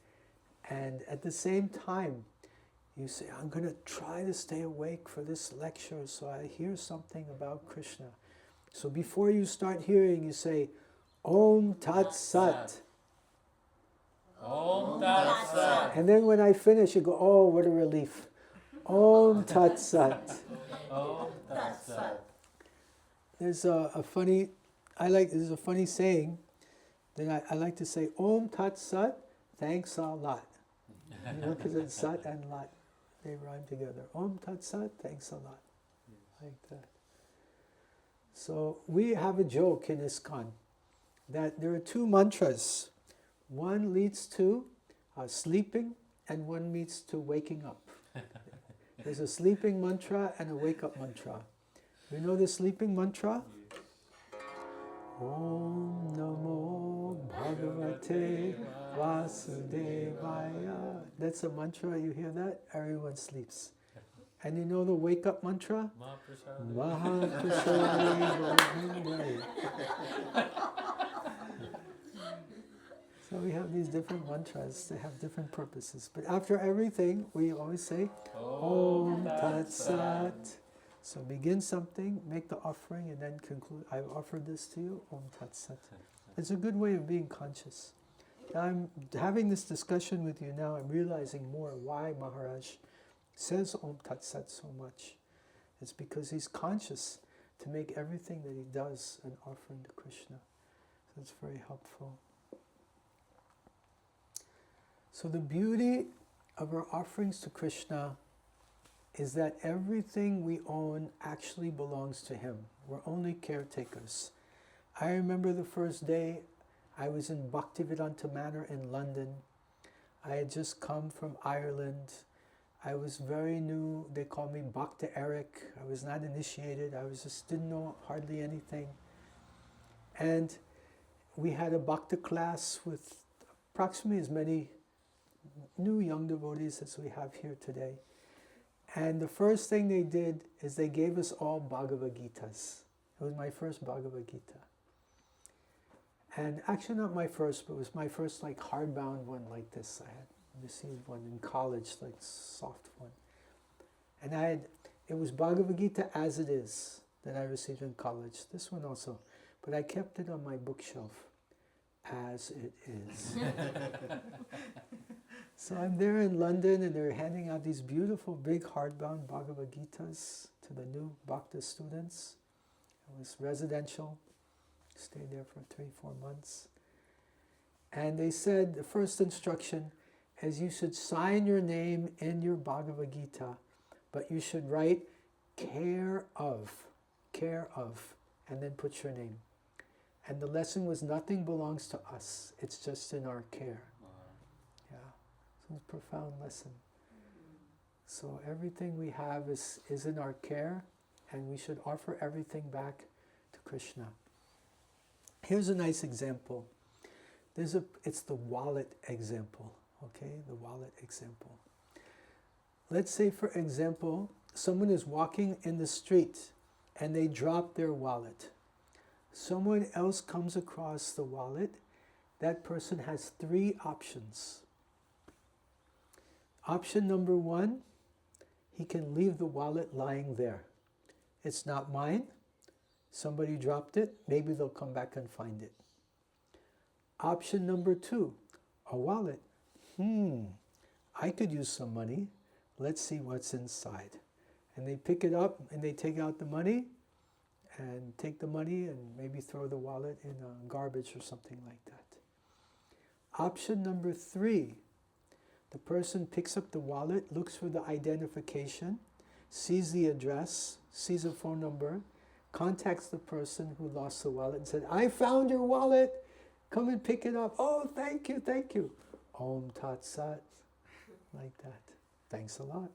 And at the same time, you say, I'm going to try to stay awake for this lecture so I hear something about Krishna. So before you start hearing, you say, Om Tat Sat. Om Tat Sat. And then when I finish, you go, oh, what a relief. Om Tat Sat. Om Tat Sat. There's a funny saying that I like to say, Om Tat Sat, thanks a lot. You know, because it's Sat and Lat, they rhyme together. Om Tat Sat, thanks a lot. Like that. So we have a joke in ISKCON that there are two mantras. One leads to sleeping and one leads to waking up. There's a sleeping mantra and a wake-up mantra. You know the sleeping mantra? Om Namo Bhagavate Vasudevaya. That's a mantra, you hear that? Everyone sleeps. And you know the wake-up mantra? Mahaprasad. Mahaprasad Govindai. So we have these different mantras. They have different purposes. But after everything, we always say, Om Tat Sat. So begin something, make the offering, and then conclude, I've offered this to you, Om Tat Sat. It's a good way of being conscious. I'm having this discussion with you now, I'm realizing more why Maharaj says Om Tat Sat so much. It's because he's conscious to make everything that he does an offering to Krishna. So it's very helpful. So the beauty of our offerings to Krishna is that everything we own actually belongs to him. We're only caretakers. I remember the first day I was in Bhakti Vriksha Manor in London. I had just come from Ireland. I was very new. They called me Bhakta Eric. I was not initiated. I was just didn't know hardly anything. And we had a Bhakta class with approximately as many new young devotees as we have here today. And the first thing they did is they gave us all Bhagavad-gītās. It was my first Bhagavad-gītā. And actually not my first, but it was my first like hardbound one like this. I had received one in college, like soft one. And it was Bhagavad-gītā as it is that I received in college. This one also. But I kept it on my bookshelf as it is. So I'm there in London and they're handing out these beautiful big hardbound Bhagavad-gītās to the new Bhakta students. It was residential. Stayed there for 3-4 months. And they said the first instruction is you should sign your name in your Bhagavad-gītā, but you should write care of, and then put your name. And the lesson was nothing belongs to us. It's just in our care. Yeah. So it's a profound lesson. So everything we have is in our care, and we should offer everything back to Krishna. Here's a nice example. It's the wallet example, okay? The wallet example. Let's say, for example, someone is walking in the street and they drop their wallet. Someone else comes across the wallet. That person has 3 options. Option number 1, he can leave the wallet lying there. It's not mine. Somebody dropped it, maybe they'll come back and find it. Option number 2, a wallet. I could use some money. Let's see what's inside. And they pick it up and they take out the money and take the money and maybe throw the wallet in garbage or something like that. Option number 3, the person picks up the wallet, looks for the identification, sees the address, sees a phone number, contacts the person who lost the wallet and said, I found your wallet, come and pick it up. Oh, thank you, thank you. Om Tat Sat, like that. Thanks a lot.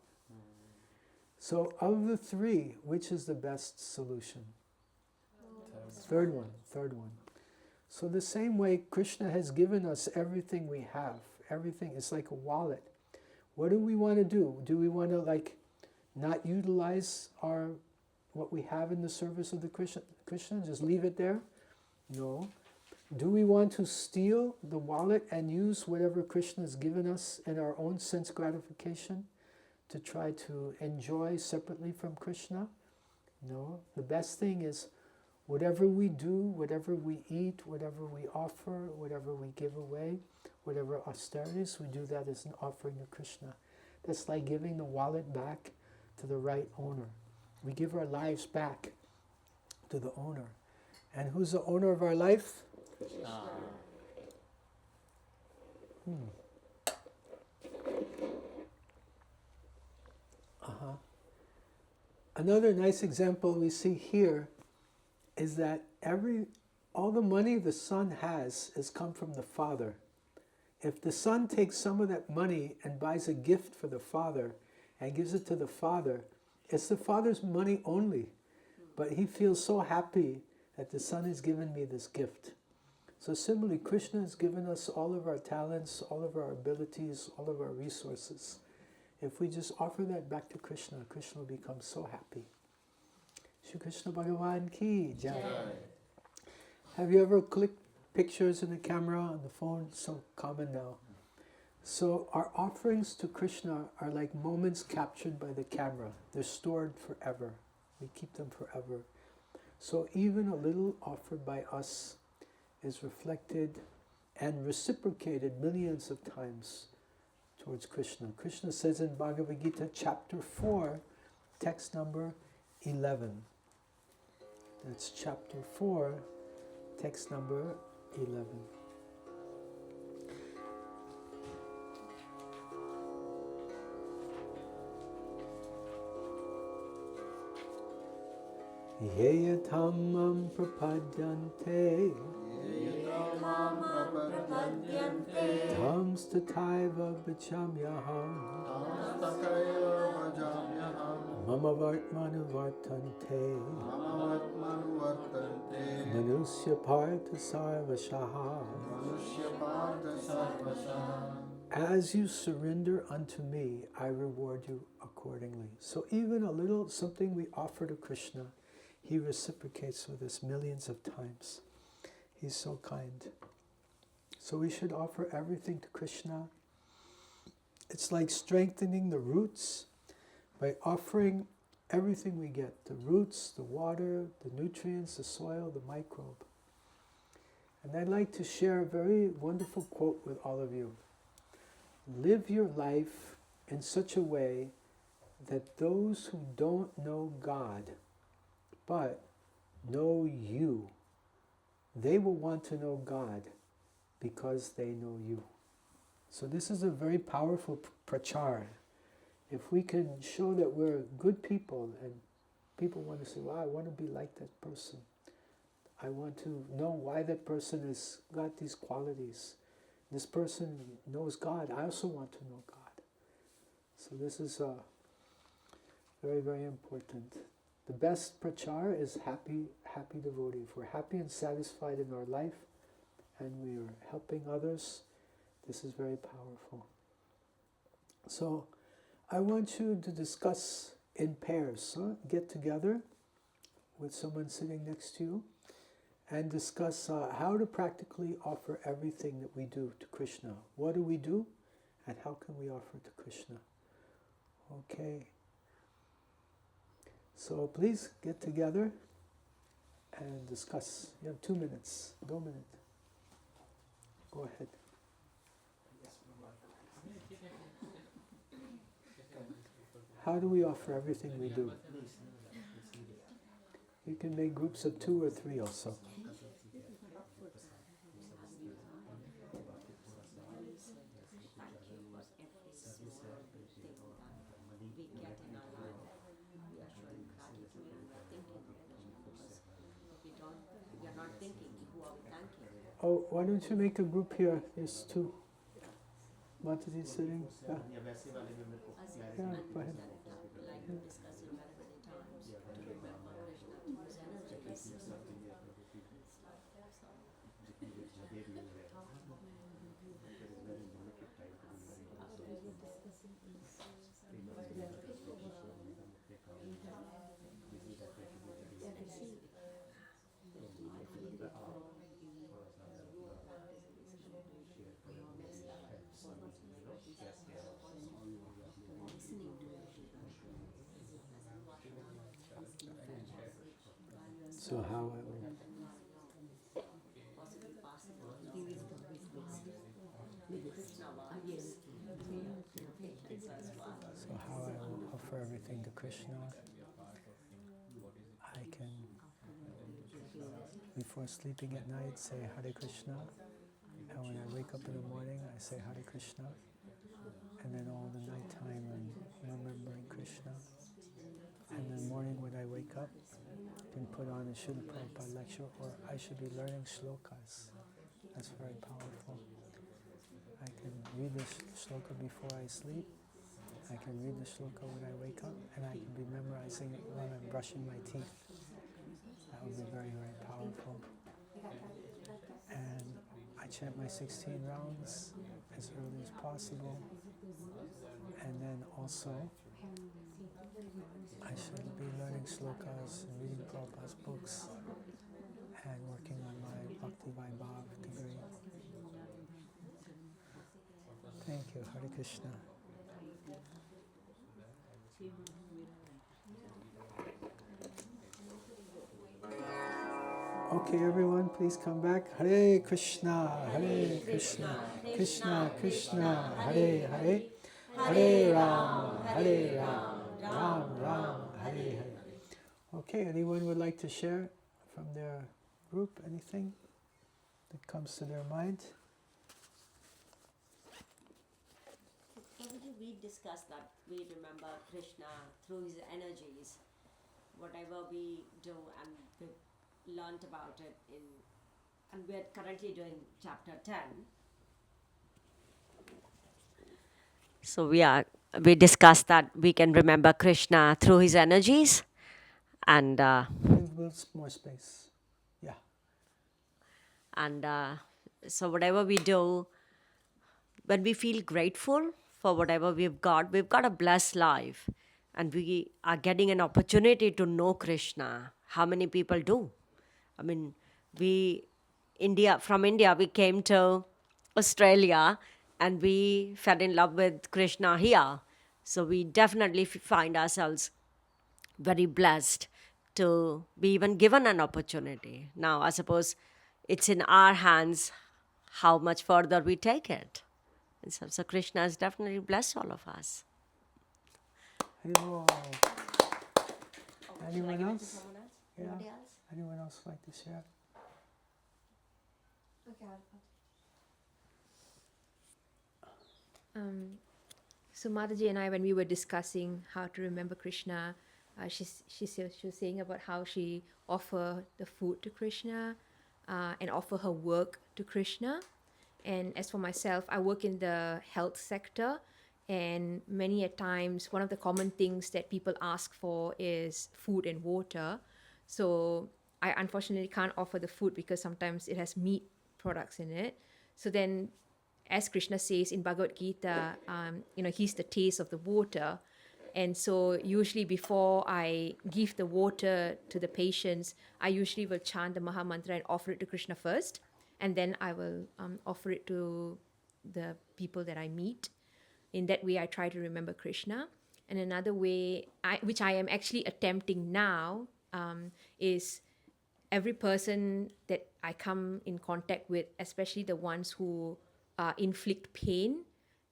So of the 3, which is the best solution? Third one. So the same way Krishna has given us everything we have, everything, it's like a wallet. What do we want to do? Do we want to not utilize what we have in the service of the Krishna, just leave it there? No. Do we want to steal the wallet and use whatever Krishna has given us in our own sense gratification to try to enjoy separately from Krishna? No. The best thing is whatever we do, whatever we eat, whatever we offer, whatever we give away, whatever austerities, we do that as an offering to Krishna. That's like giving the wallet back to the right owner. We give our lives back to the owner. And who's the owner of our life? Krishna. Another nice example we see here is that all the money the son has come from the father. If the son takes some of that money and buys a gift for the father and gives it to the father, it's the father's money only. But he feels so happy that the son has given me this gift. So similarly, Krishna has given us all of our talents, all of our abilities, all of our resources. If we just offer that back to Krishna, Krishna will become so happy. Shri Krishna Bhagavan ki jai. Have you ever clicked pictures in the camera on the phone? So common now. So our offerings to Krishna are like moments captured by the camera. They're stored forever. We keep them forever. So even a little offered by us is reflected and reciprocated millions of times towards Krishna. Krishna says in Bhagavad-gītā chapter 4, text number 11. That's chapter 4, text number 11. Yeya dhammam prapadyante dhams tataiva bhajamyaham mama vartmanu vartante manusya partha sarvashaha. As you surrender unto me, I reward you accordingly. So even a little something we offer to Krishna, he reciprocates with us millions of times. He's so kind. So we should offer everything to Krishna. It's like strengthening the roots by offering everything we get. The roots, the water, the nutrients, the soil, the microbe. And I'd like to share a very wonderful quote with all of you. Live your life in such a way that those who don't know God but know you, they will want to know God because they know you. So this is a very powerful prachar. If we can show that we're good people and people want to say, wow, I want to be like that person. I want to know why that person has got these qualities. This person knows God. I also want to know God. So this is very, very important. The best prachar is happy devotee. If we're happy and satisfied in our life and we are helping others, this is very powerful. So I want you to discuss in pairs. Get together with someone sitting next to you and discuss how to practically offer everything that we do to Krishna. What do we do and how can we offer to Krishna? Okay. So please get together and discuss. You have 2 minutes. 2 minutes. Go ahead. How do we offer everything we do? You can make groups of 2 or 3 also. Oh, why don't you make a group here? There's 2. Mataji sitting. Yeah, go ahead. So how I will... So how I will offer everything to Krishna. I can, before sleeping at night, say Hare Krishna. And when I wake up in the morning, I say Hare Krishna. And then all the nighttime I'm remembering Krishna. And in the morning when I wake up, I can put on a Srila Prabhupada lecture, or I should be learning shlokas. That's very powerful. I can read the shloka before I sleep. I can read the shloka when I wake up, and I can be memorizing it while I'm brushing my teeth. That would be very, very powerful. And I chant my 16 rounds as early as possible. And then also, I should be learning shlokas and reading Prabhupada's books and working on my Bhakti Vriksha degree. Thank you. Hare Krishna. Okay, everyone, please come back. Hare Krishna, Hare Krishna, Krishna Krishna, Hare Hare, Hare Ram, Ram Ram, Hare Hare. Okay, anyone would like to share from their group anything that comes to their mind? We discussed that we remember Krishna through his energies. Whatever we do, and we've learnt about it and we're currently doing chapter 10. So we discussed that we can remember Krishna through his energies, and Give more space. Yeah. And so whatever we do, when we feel grateful for whatever we've got a blessed life, and we are getting an opportunity to know Krishna. How many people do? I mean, from India, we came to Australia and we fell in love with Krishna here. So we definitely find ourselves very blessed to be even given an opportunity. Now, I suppose it's in our hands how much further we take it. And so Krishna has definitely blessed all of us. Hello. Anyone else? Yeah. Anybody else? Anyone else like to share? So Mataji and I, when we were discussing how to remember Krishna, she was saying about how she offer the food to Krishna and offer her work to Krishna. And as for myself, I work in the health sector, and many a times one of the common things that people ask for is food and water. So I unfortunately can't offer the food because sometimes it has meat products in it. So then, as Krishna says in Bhagavad-gītā, he's the taste of the water. And so usually before I give the water to the patients, I usually will chant the Maha Mantra and offer it to Krishna first. And then I will offer it to the people that I meet. In that way, I try to remember Krishna. And another way, which I am actually attempting now, is every person that I come in contact with, especially the ones who inflict pain,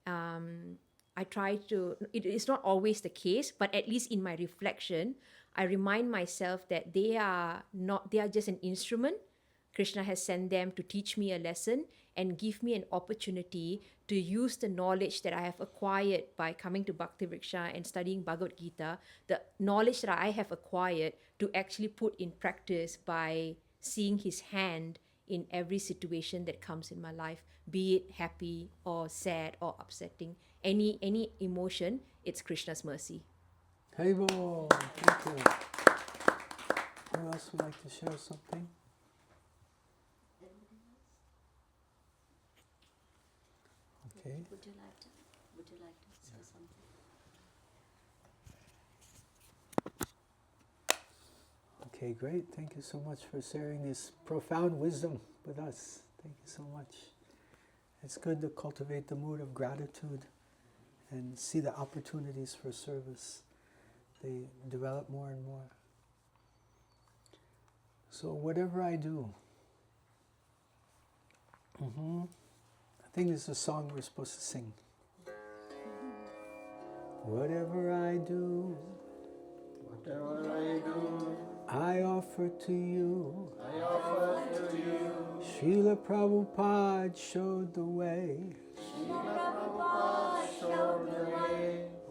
I try to, it is not always the case, but at least in my reflection, I remind myself that they are just an instrument. Krishna has sent them to teach me a lesson and give me an opportunity to use the knowledge that I have acquired by coming to Bhakti Vriksha and studying Bhagavad-gītā, the knowledge that I have acquired to actually put in practice by seeing his hand in every situation that comes in my life, be it happy or sad or upsetting. Any emotion, it's Krishna's mercy. Haribo, thank you. Who else would like to share something? Okay. Would you like to say something? Okay, great. Thank you so much for sharing this profound wisdom with us. Thank you so much. It's good to cultivate the mood of gratitude and see the opportunities for service. They develop more and more. So whatever I do, I think this is a song we're supposed to sing. Whatever I do, I offer to you. Srila Prabhupada showed the way.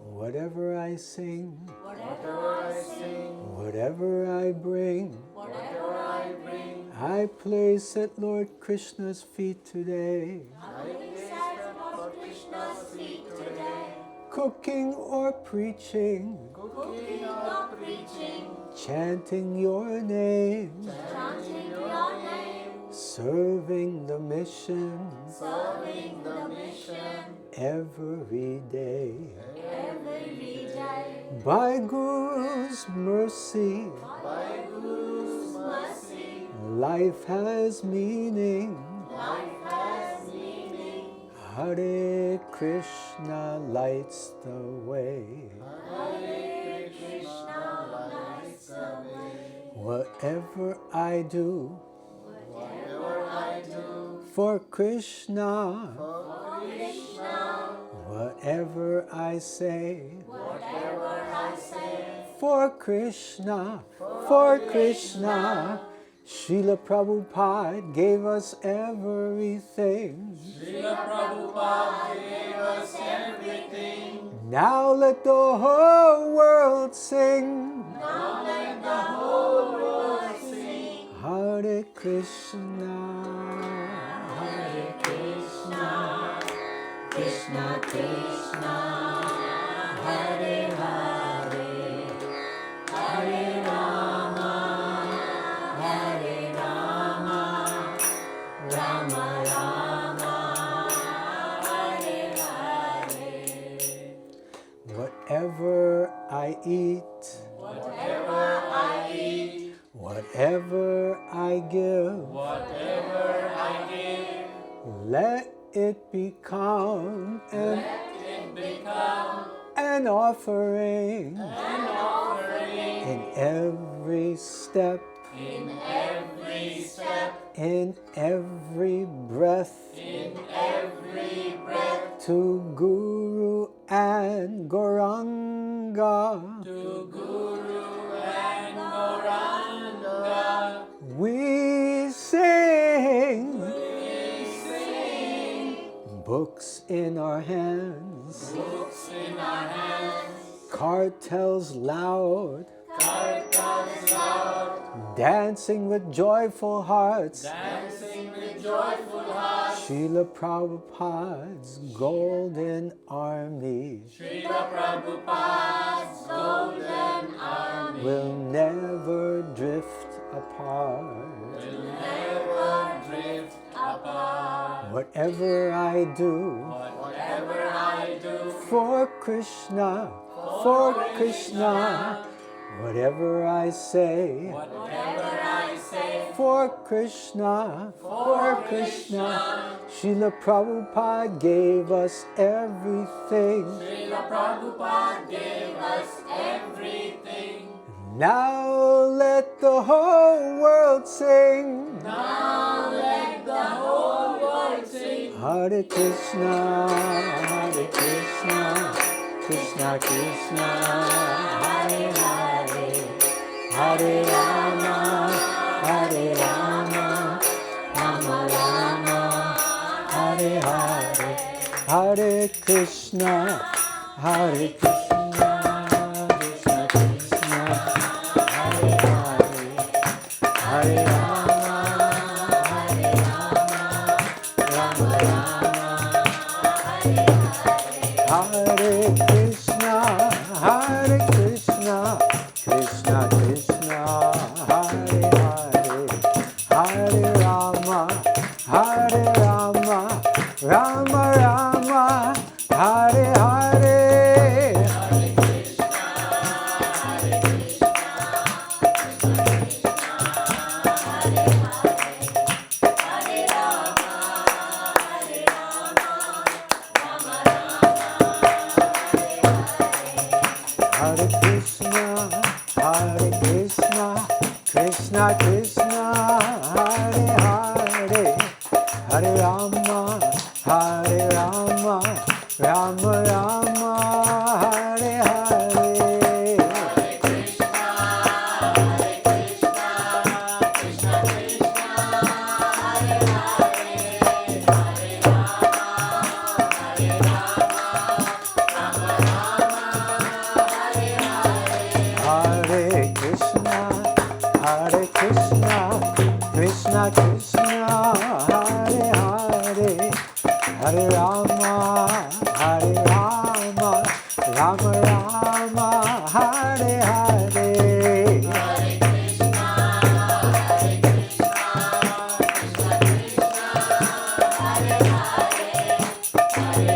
Whatever I sing, whatever I bring, I place at Lord Krishna's feet today. Cooking or preaching, chanting your name, serving the mission, every day. By Guru's mercy, life has meaning. Hare Krishna lights the way. Whatever I do, for Krishna, whatever I say, for Krishna, Srila Prabhupada gave us everything. Now let the whole world sing. Hare Krishna, Hare Krishna, Krishna Krishna, Hare Hare, Hare Rama, Hare Rama, Rama Rama, Hare Hare. Whatever I eat, whatever I give, let it become an offering in every step, in every breath, to Guru and Gauranga. We sing, books in our hands, cartels loud, dancing with joyful hearts, Srila Prabhupada's golden army will never drift apart. Whatever I do, for Krishna, whatever I say, for Krishna, Srila Prabhupada gave us everything. Now let the whole world sing. Hare Krishna, Krishna Krishna, Hare Hare, Hare Rama, Rama Rama, Hare Hare, Hare Krishna, Krishna Krishna, Hare Hare, Hare Rama, Rama Rama, Hare Krishna, Krishna Krishna, Hare Hare, Hare Rama, Rama Rama, Hare Hare. Hare Krishna, Krishna Krishna, Hare Hare, Hare Rama, Rama Rama, Hare Hare. Hare Krishna, Krishna Krishna, Hare Hare, Hare Rama, Rama Rama, Hare Hare. Hare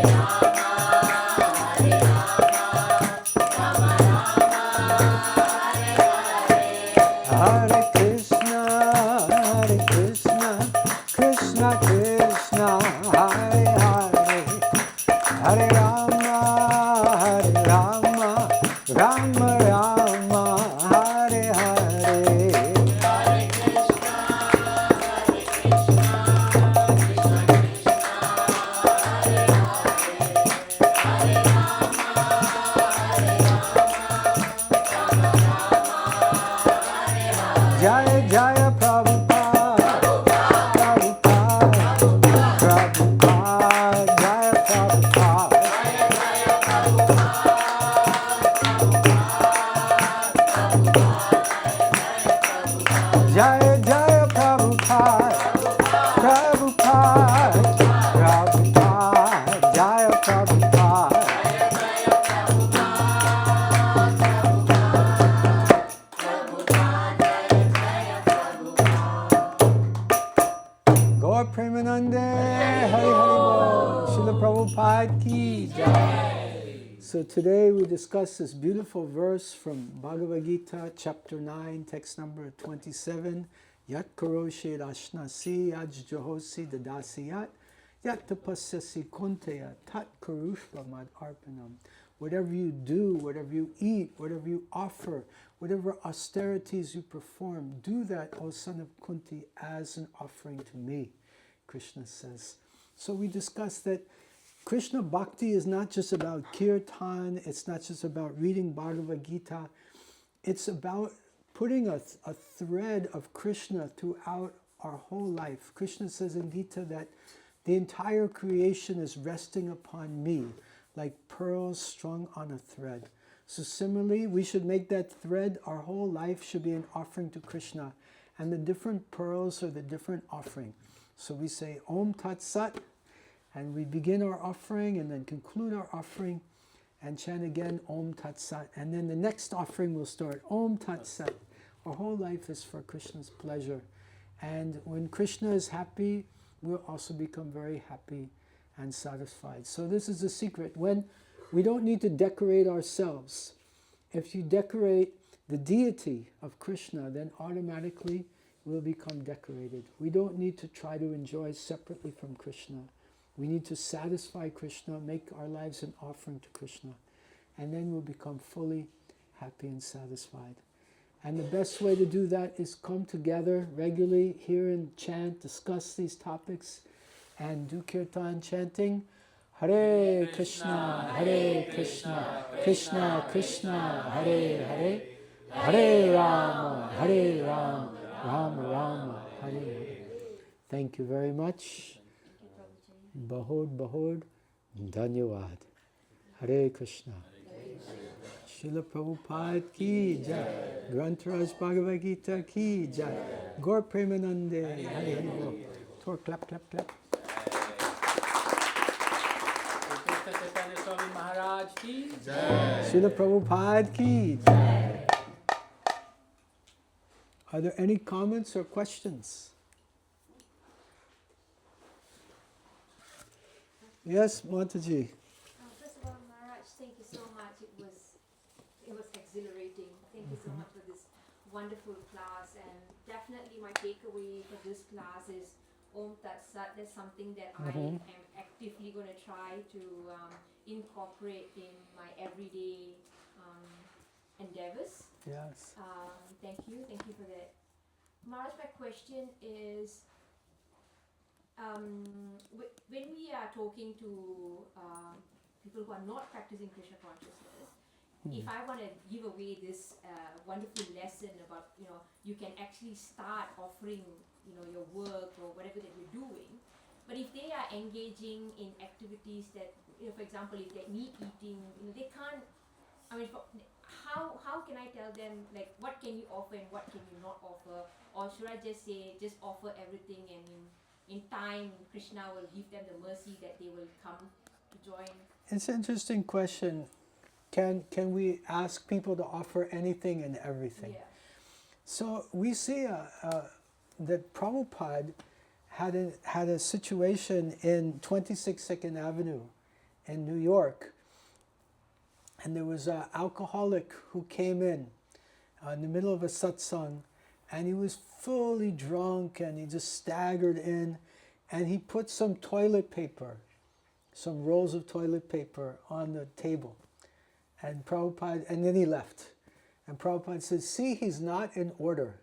Hare Krishna, Krishna Krishna, Hare Hare, Hare Rama, Rama Rama, Hare Hare. Jaya Jaya Prabhupada, Prabhupada, Jaya Prabhupada. Jaya Jaya Prabhupada, Prabhupada, Prabhupada, Jaya Prabhupada. Gaur Premanande, Hari Hari Bol, Srila Prabhupada ki jai. So today we discuss this beautiful verse from Bhagavad-gītā, chapter 9, text number 27. Yat karoṣi aśnāsi yaj jahosi dadasiyat yat tapasyasi kunteya tat karushva mad arpanam. Whatever you do, whatever you eat, whatever you offer, whatever austerities you perform, do that, O son of Kunti, as an offering to me, Krishna says. So we discussed that Krishna Bhakti is not just about kīrtana, it's not just about reading Bhagavad-gītā, it's about putting a thread of Krishna throughout our whole life. Krishna says in Gita that the entire creation is resting upon me, like pearls strung on a thread. So similarly, we should make that thread, our whole life should be an offering to Krishna. And the different pearls are the different offering. So we say Om Tat Sat, and we begin our offering and then conclude our offering and chant again Om Tat Sat. And then the next offering will start Om Tat Sat. Our whole life is for Krishna's pleasure. And when Krishna is happy, we'll also become very happy and satisfied. So this is the secret. When we don't need to decorate ourselves. If you decorate the deity of Krishna, then automatically we'll become decorated. We don't need to try to enjoy separately from Krishna. We need to satisfy Krishna, make our lives an offering to Krishna, and then we'll become fully happy and satisfied. And the best way to do that is come together regularly, hear and chant, discuss these topics, and do kirtan chanting. Hare Krishna, Krishna Krishna, Hare Hare, Hare Rama, Rama Rama, Hare Hare. Thank you very much. Bahod, Dhanyavad. Hare Krishna. Srila Prabhupada ki jai. Grantaraj Bhagavad-gītā ki jai. Gaur Premanande. Hare Hare Bol. Tor clap. Swami Maharaj ki Srila Prabhupada ki jai. Are there any comments or questions? Yes, Mataji. First of all, Maharaj, thank you so much. It was exhilarating. Thank you so much for this wonderful class. And definitely my takeaway for this class is Om Tat Sat. That's something that I am actively going to try to incorporate in my everyday endeavors. Yes. Thank you for that. Maharaj, my question is, when we are talking to people who are not practicing Krishna consciousness, if I want to give away this wonderful lesson about, you can actually start offering, your work or whatever that you're doing, but if they are engaging in activities that, for example, if they're meat eating, they can't, how can I tell them, like, what can you offer and what can you not offer? Or should I just say, just offer everything, and in time, Krishna will give them the mercy that they will come to join? It's an interesting question. Can we ask people to offer anything and everything? Yeah. So we see that Prabhupada had a situation in 26 Second Avenue in New York, and there was an alcoholic who came in the middle of a satsang, and he was fully drunk, and he just staggered in, and he put some toilet paper, some rolls of toilet paper on the table. And Prabhupada, and then he left. And Prabhupada said, see, he's not in order,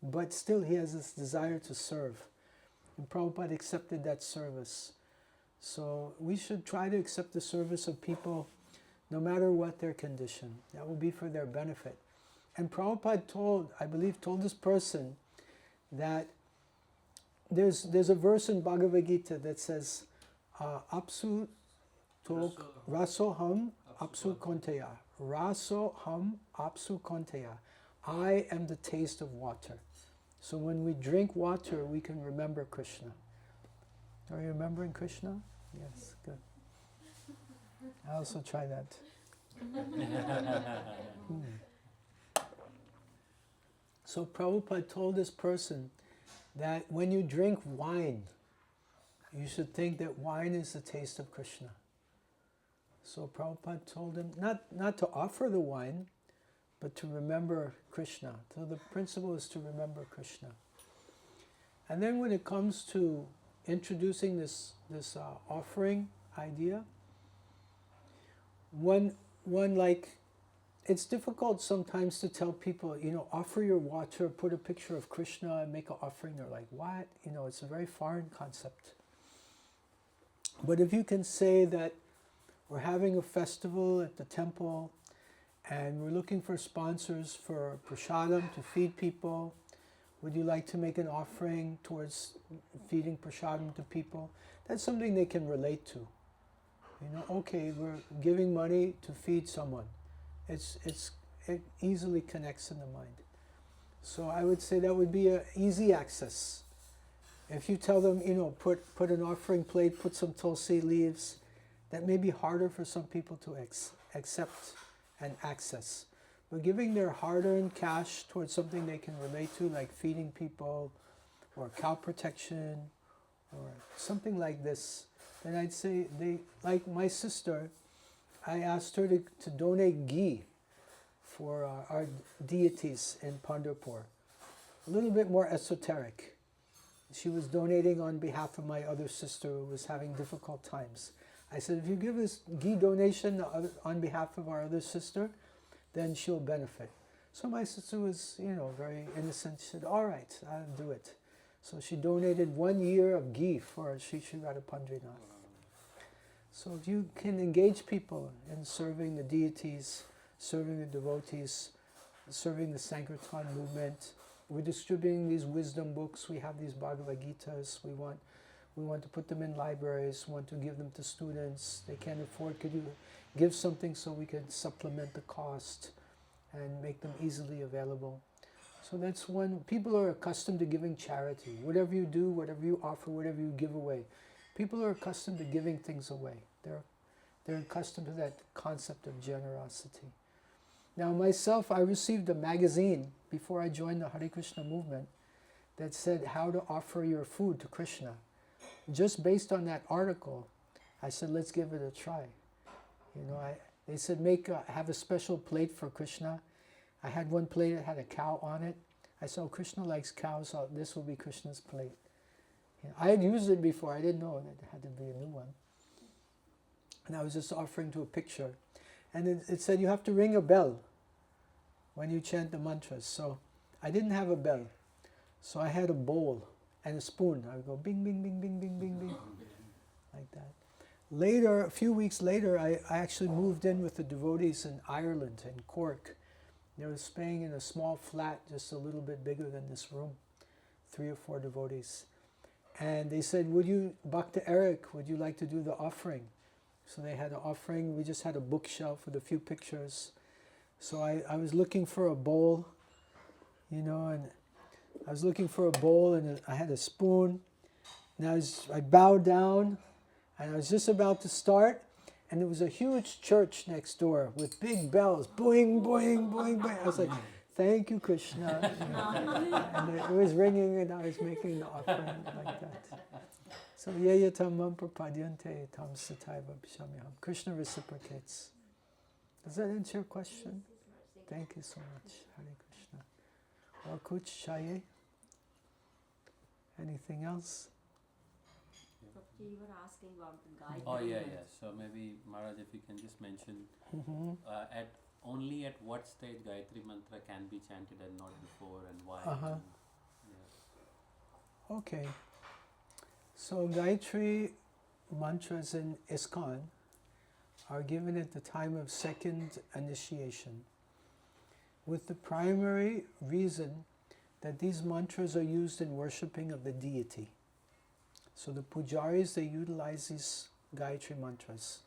but still he has this desire to serve. And Prabhupada accepted that service. So we should try to accept the service of people no matter what their condition. That will be for their benefit. And Prabhupada I believe told this person that there's a verse in Bhagavad-gītā that says, Apsu tok rasoham apsu konteya. Rasoham apsu konteya. I am the taste of water. So when we drink water, we can remember Krishna. Are you remembering Krishna? Yes, good. I also try that. So Prabhupada told this person that when you drink wine, you should think that wine is the taste of Krishna. So Prabhupada told him not to offer the wine, but to remember Krishna. So the principle is to remember Krishna. And then when it comes to introducing this offering idea, one like, it's difficult sometimes to tell people, offer your water, put a picture of Krishna and make an offering. They're like, what? It's a very foreign concept. But if you can say that we're having a festival at the temple and we're looking for sponsors for prasadam to feed people, would you like to make an offering towards feeding prasadam to people? That's something they can relate to. Okay, we're giving money to feed someone. It easily connects in the mind. So I would say that would be an easy access. If you tell them, put an offering plate, put some tulsi leaves, that may be harder for some people to accept and access. But giving their hard-earned cash towards something they can relate to, like feeding people, or cow protection, or something like this, then I'd say like my sister, I asked her to donate ghee for our deities in Pandharpur. A little bit more esoteric. She was donating on behalf of my other sister who was having difficult times. I said, if you give this ghee donation on behalf of our other sister, then she'll benefit. So my sister was, very innocent. She said, all right, I'll do it. So she donated 1 year of ghee for Sri Sri Radha Pandrinath. So if you can engage people in serving the deities, serving the devotees, serving the Sankirtan movement, we're distributing these wisdom books, we have these Bhagavad-gītās, we want to put them in libraries, we want to give them to students, they can't afford, could you give something so we can supplement the cost and make them easily available? So that's one, people are accustomed to giving charity. Whatever you do, whatever you offer, whatever you give away, people are accustomed to giving things away. They're accustomed to that concept of generosity. Now myself, I received a magazine before I joined the Hare Krishna movement that said how to offer your food to Krishna. Just based on that article, I said, let's give it a try. They said, have a special plate for Krishna. I had one plate that had a cow on it. I said, Krishna likes cows, so this will be Krishna's plate. I had used it before, I didn't know that it had to be a new one. And I was just offering to a picture. And it said you have to ring a bell when you chant the mantras. So I didn't have a bell. So I had a bowl and a spoon. I would go bing, bing, bing, bing, bing, bing, bing, like that. Later, a few weeks later, I actually moved in with the devotees in Ireland, in Cork. They were staying in a small flat, just a little bit bigger than this room, 3 or 4 devotees. And they said, Bhakta Eric, would you like to do the offering? So they had an offering. We just had a bookshelf with a few pictures. So I was looking for a bowl, and I was looking for a bowl, and I had a spoon. And I bowed down, and I was just about to start, and there was a huge church next door with big bells, boing, boing, boing, boing. I was like, thank you, Krishna. And it was ringing, and I was making the offering like that. So, yeyatamam prapadyante tam sataiva bhishamyam. Krishna reciprocates. Does that answer your question? Thank you so much. Hare Krishna. kuch chahiye? Anything else? You were asking about the guide. Oh yeah. So maybe Maharaj, if you can just mention at only at what stage Gayatri mantra can be chanted and not before, and why. And, yeah. Okay. So Gayatri mantras in ISKCON are given at the time of second initiation, with the primary reason that these mantras are used in worshipping of the deity. So the pujaris, they utilize these Gayatri mantras.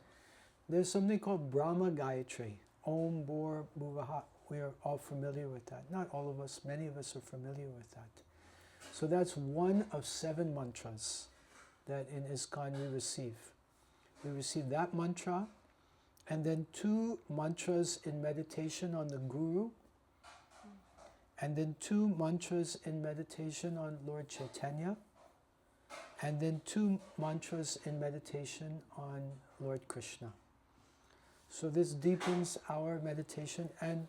There's something called Brahma Gayatri, Om Bhur Bhuvaha. We are all familiar with that. Not all of us, many of us are familiar with that. So that's one of 7 mantras that in ISKCON we receive. We receive that mantra, and then 2 mantras in meditation on the Guru, and then 2 mantras in meditation on Lord Chaitanya, and then 2 mantras in meditation on Lord Krishna. So this deepens our meditation, and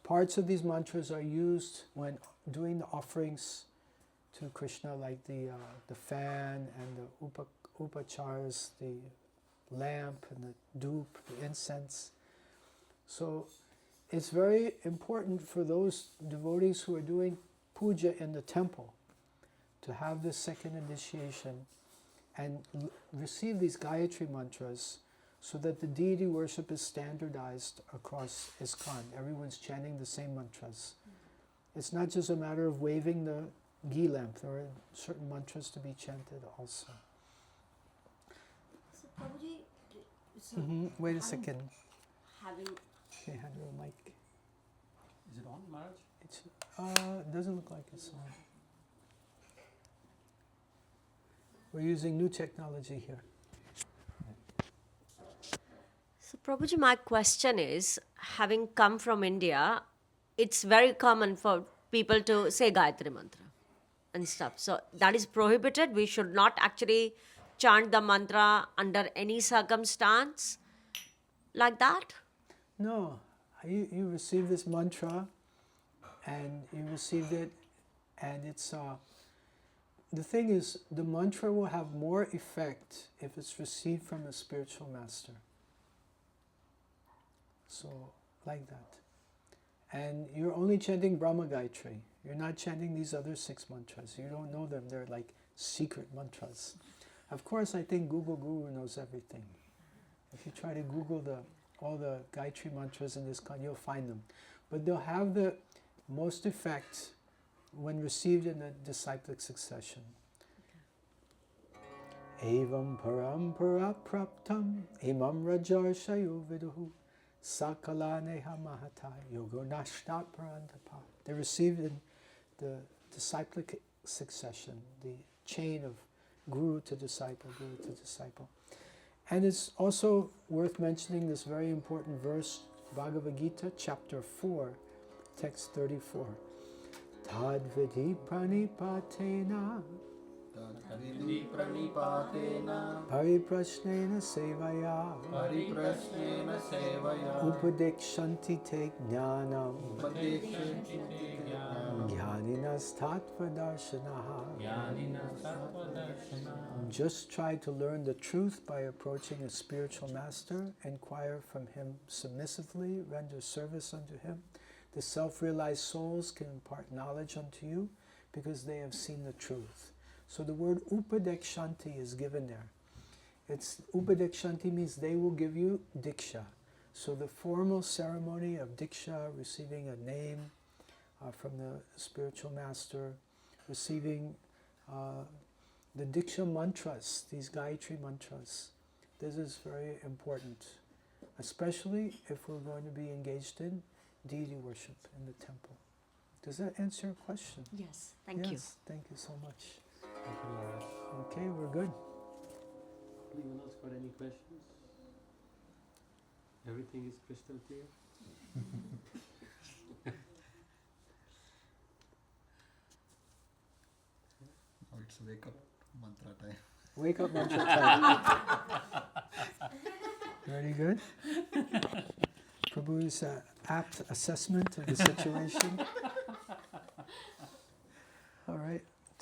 parts of these mantras are used when doing the offerings to Krishna, like the fan and the upacharas, the lamp and the dhoop, the incense. So it's very important for those devotees who are doing puja in the temple to have this second initiation and receive these Gayatri mantras, so that the deity worship is standardized across ISKCON. Everyone's chanting the same mantras. It's not just a matter of waving the ghee lamp. There are certain mantras to be chanted also. So Prabhuji, Wait a second. having Okay, hand her a mic. Is it on, Maharaj? It's, it doesn't look like it's on. We're using new technology here. So Prabhuji, my question is, having come from India, it's very common for people to say Gayatri mantra and stuff. So that is prohibited. We should not actually chant the mantra under any circumstance like that. No, you receive this mantra, and you received it, and it's the thing is, the mantra will have more effect if it's received from a spiritual master. So, like that. And you're only chanting Brahma Gayatri. You're not chanting these other 6 mantras. You don't know them. They're like secret mantras. Of course, I think Google Guru knows everything. If you try to Google all the Gayatri mantras in ISKCON, you'll find them. But they'll have the most effect when received in a disciplic succession. Evam parampara praptam imam rajarshayo viduhu sakala neha mahata yogo nashtat parantapa. They're received in the disciplic succession, the chain of guru to disciple, guru to disciple. And it's also worth mentioning this very important verse, Bhagavad-gītā, chapter 4, text 34. Tad vidhi pranipatena pariprashnena sevaya upadekshanti te jnanam jnaninas tattva darshanaha. Just try to learn the truth by approaching a spiritual master, inquire from him submissively, render service unto him. The self-realized souls can impart knowledge unto you because they have seen the truth. So the word upadekshanti is given there. It's upadekshanti means they will give you diksha. So the formal ceremony of diksha, receiving a name from the spiritual master, receiving the diksha mantras, these Gayatri mantras, this is very important, especially if we're going to be engaged in deity worship in the temple. Does that answer your question? Yes, thank you. Yes, thank you so much. Thank you, Maharaj. Okay, we're good. Anyone else got any questions? Everything is crystal clear? Now it's wake up mantra time. Wake up mantra time. Very good. Prabhu's apt assessment of the situation.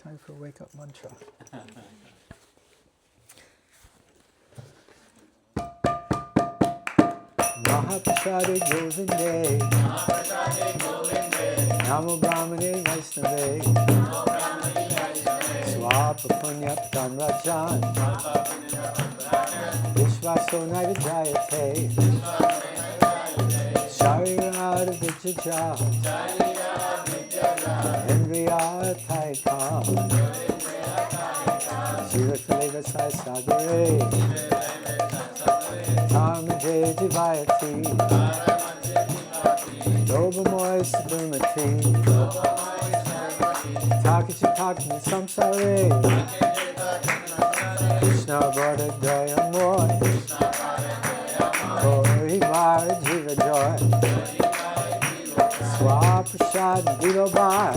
time for wake up mantra. Mahaprasade Govinde, Namo Brahmane Vaishnave, Swapa Punya Rajan, Vishvaso Naidajayate, Sharirada Vijaja, Indriya Taikam, Jivakaleva Sai Sagare, Dharmade Divayati, Dobhamoy Sublimati, Takachi Takni Samsare, Krishna Bharta Dayamoy, Kori Mara Jiva Joy, Swaprasad Vilobai,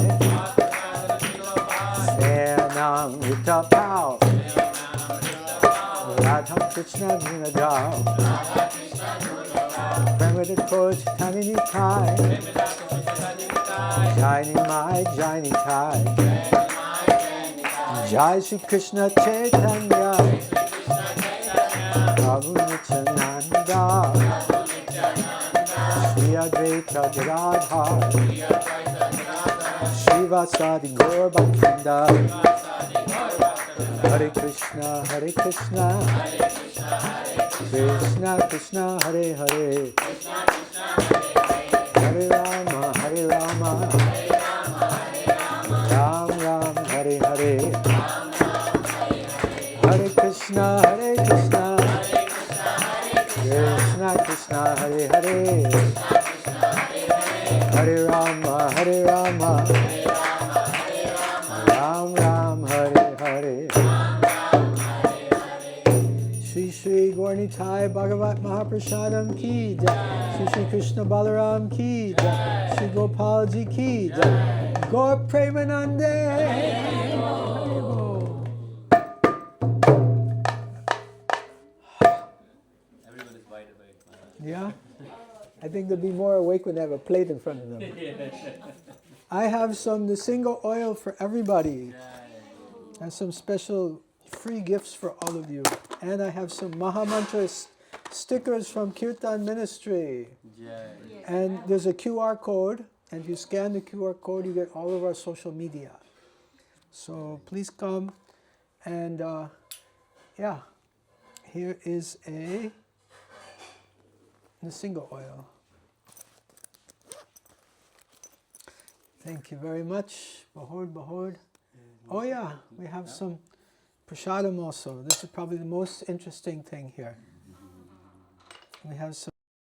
Senam Rita Pao, Radha Krishna Vinadao, Premada Koch Tanini Kai, Jaini Mai Jaini Kai, Jai Shri Krishna Chaitanya, Prabhu Nityananda, Shri Advaita Gadadhar, Srivasadi Gaur Bhaktinda, Hare Krishna, Krishna Krishna, Hare Hare, Hare Rama, Ram Ram, Hare Hare, Hare Krishna, Krishna Krishna, Hare Hare, Hare Rama, Ram Ram, Hare Hare. Shri Shri Gaurnitai Bhagavat Mahaprasadam ki jai, Shri Shri Krishna Balaram ki jai, Shri Gopal Ji ki jai, Gaur Premanande. Everybody's wide awake. Yeah, I think they'll be more awake when they have a plate in front of them. I have the single oil for everybody. I have some special free gifts for all of you. And I have some Mahamantra stickers from Kirtan Ministry. And there's a QR code. And if you scan the QR code, you get all of our social media. So please come. And yeah, here is the single oil. Thank you very much. Bahod. Oh yeah, we have some prasadam also. This is probably the most interesting thing here. We have some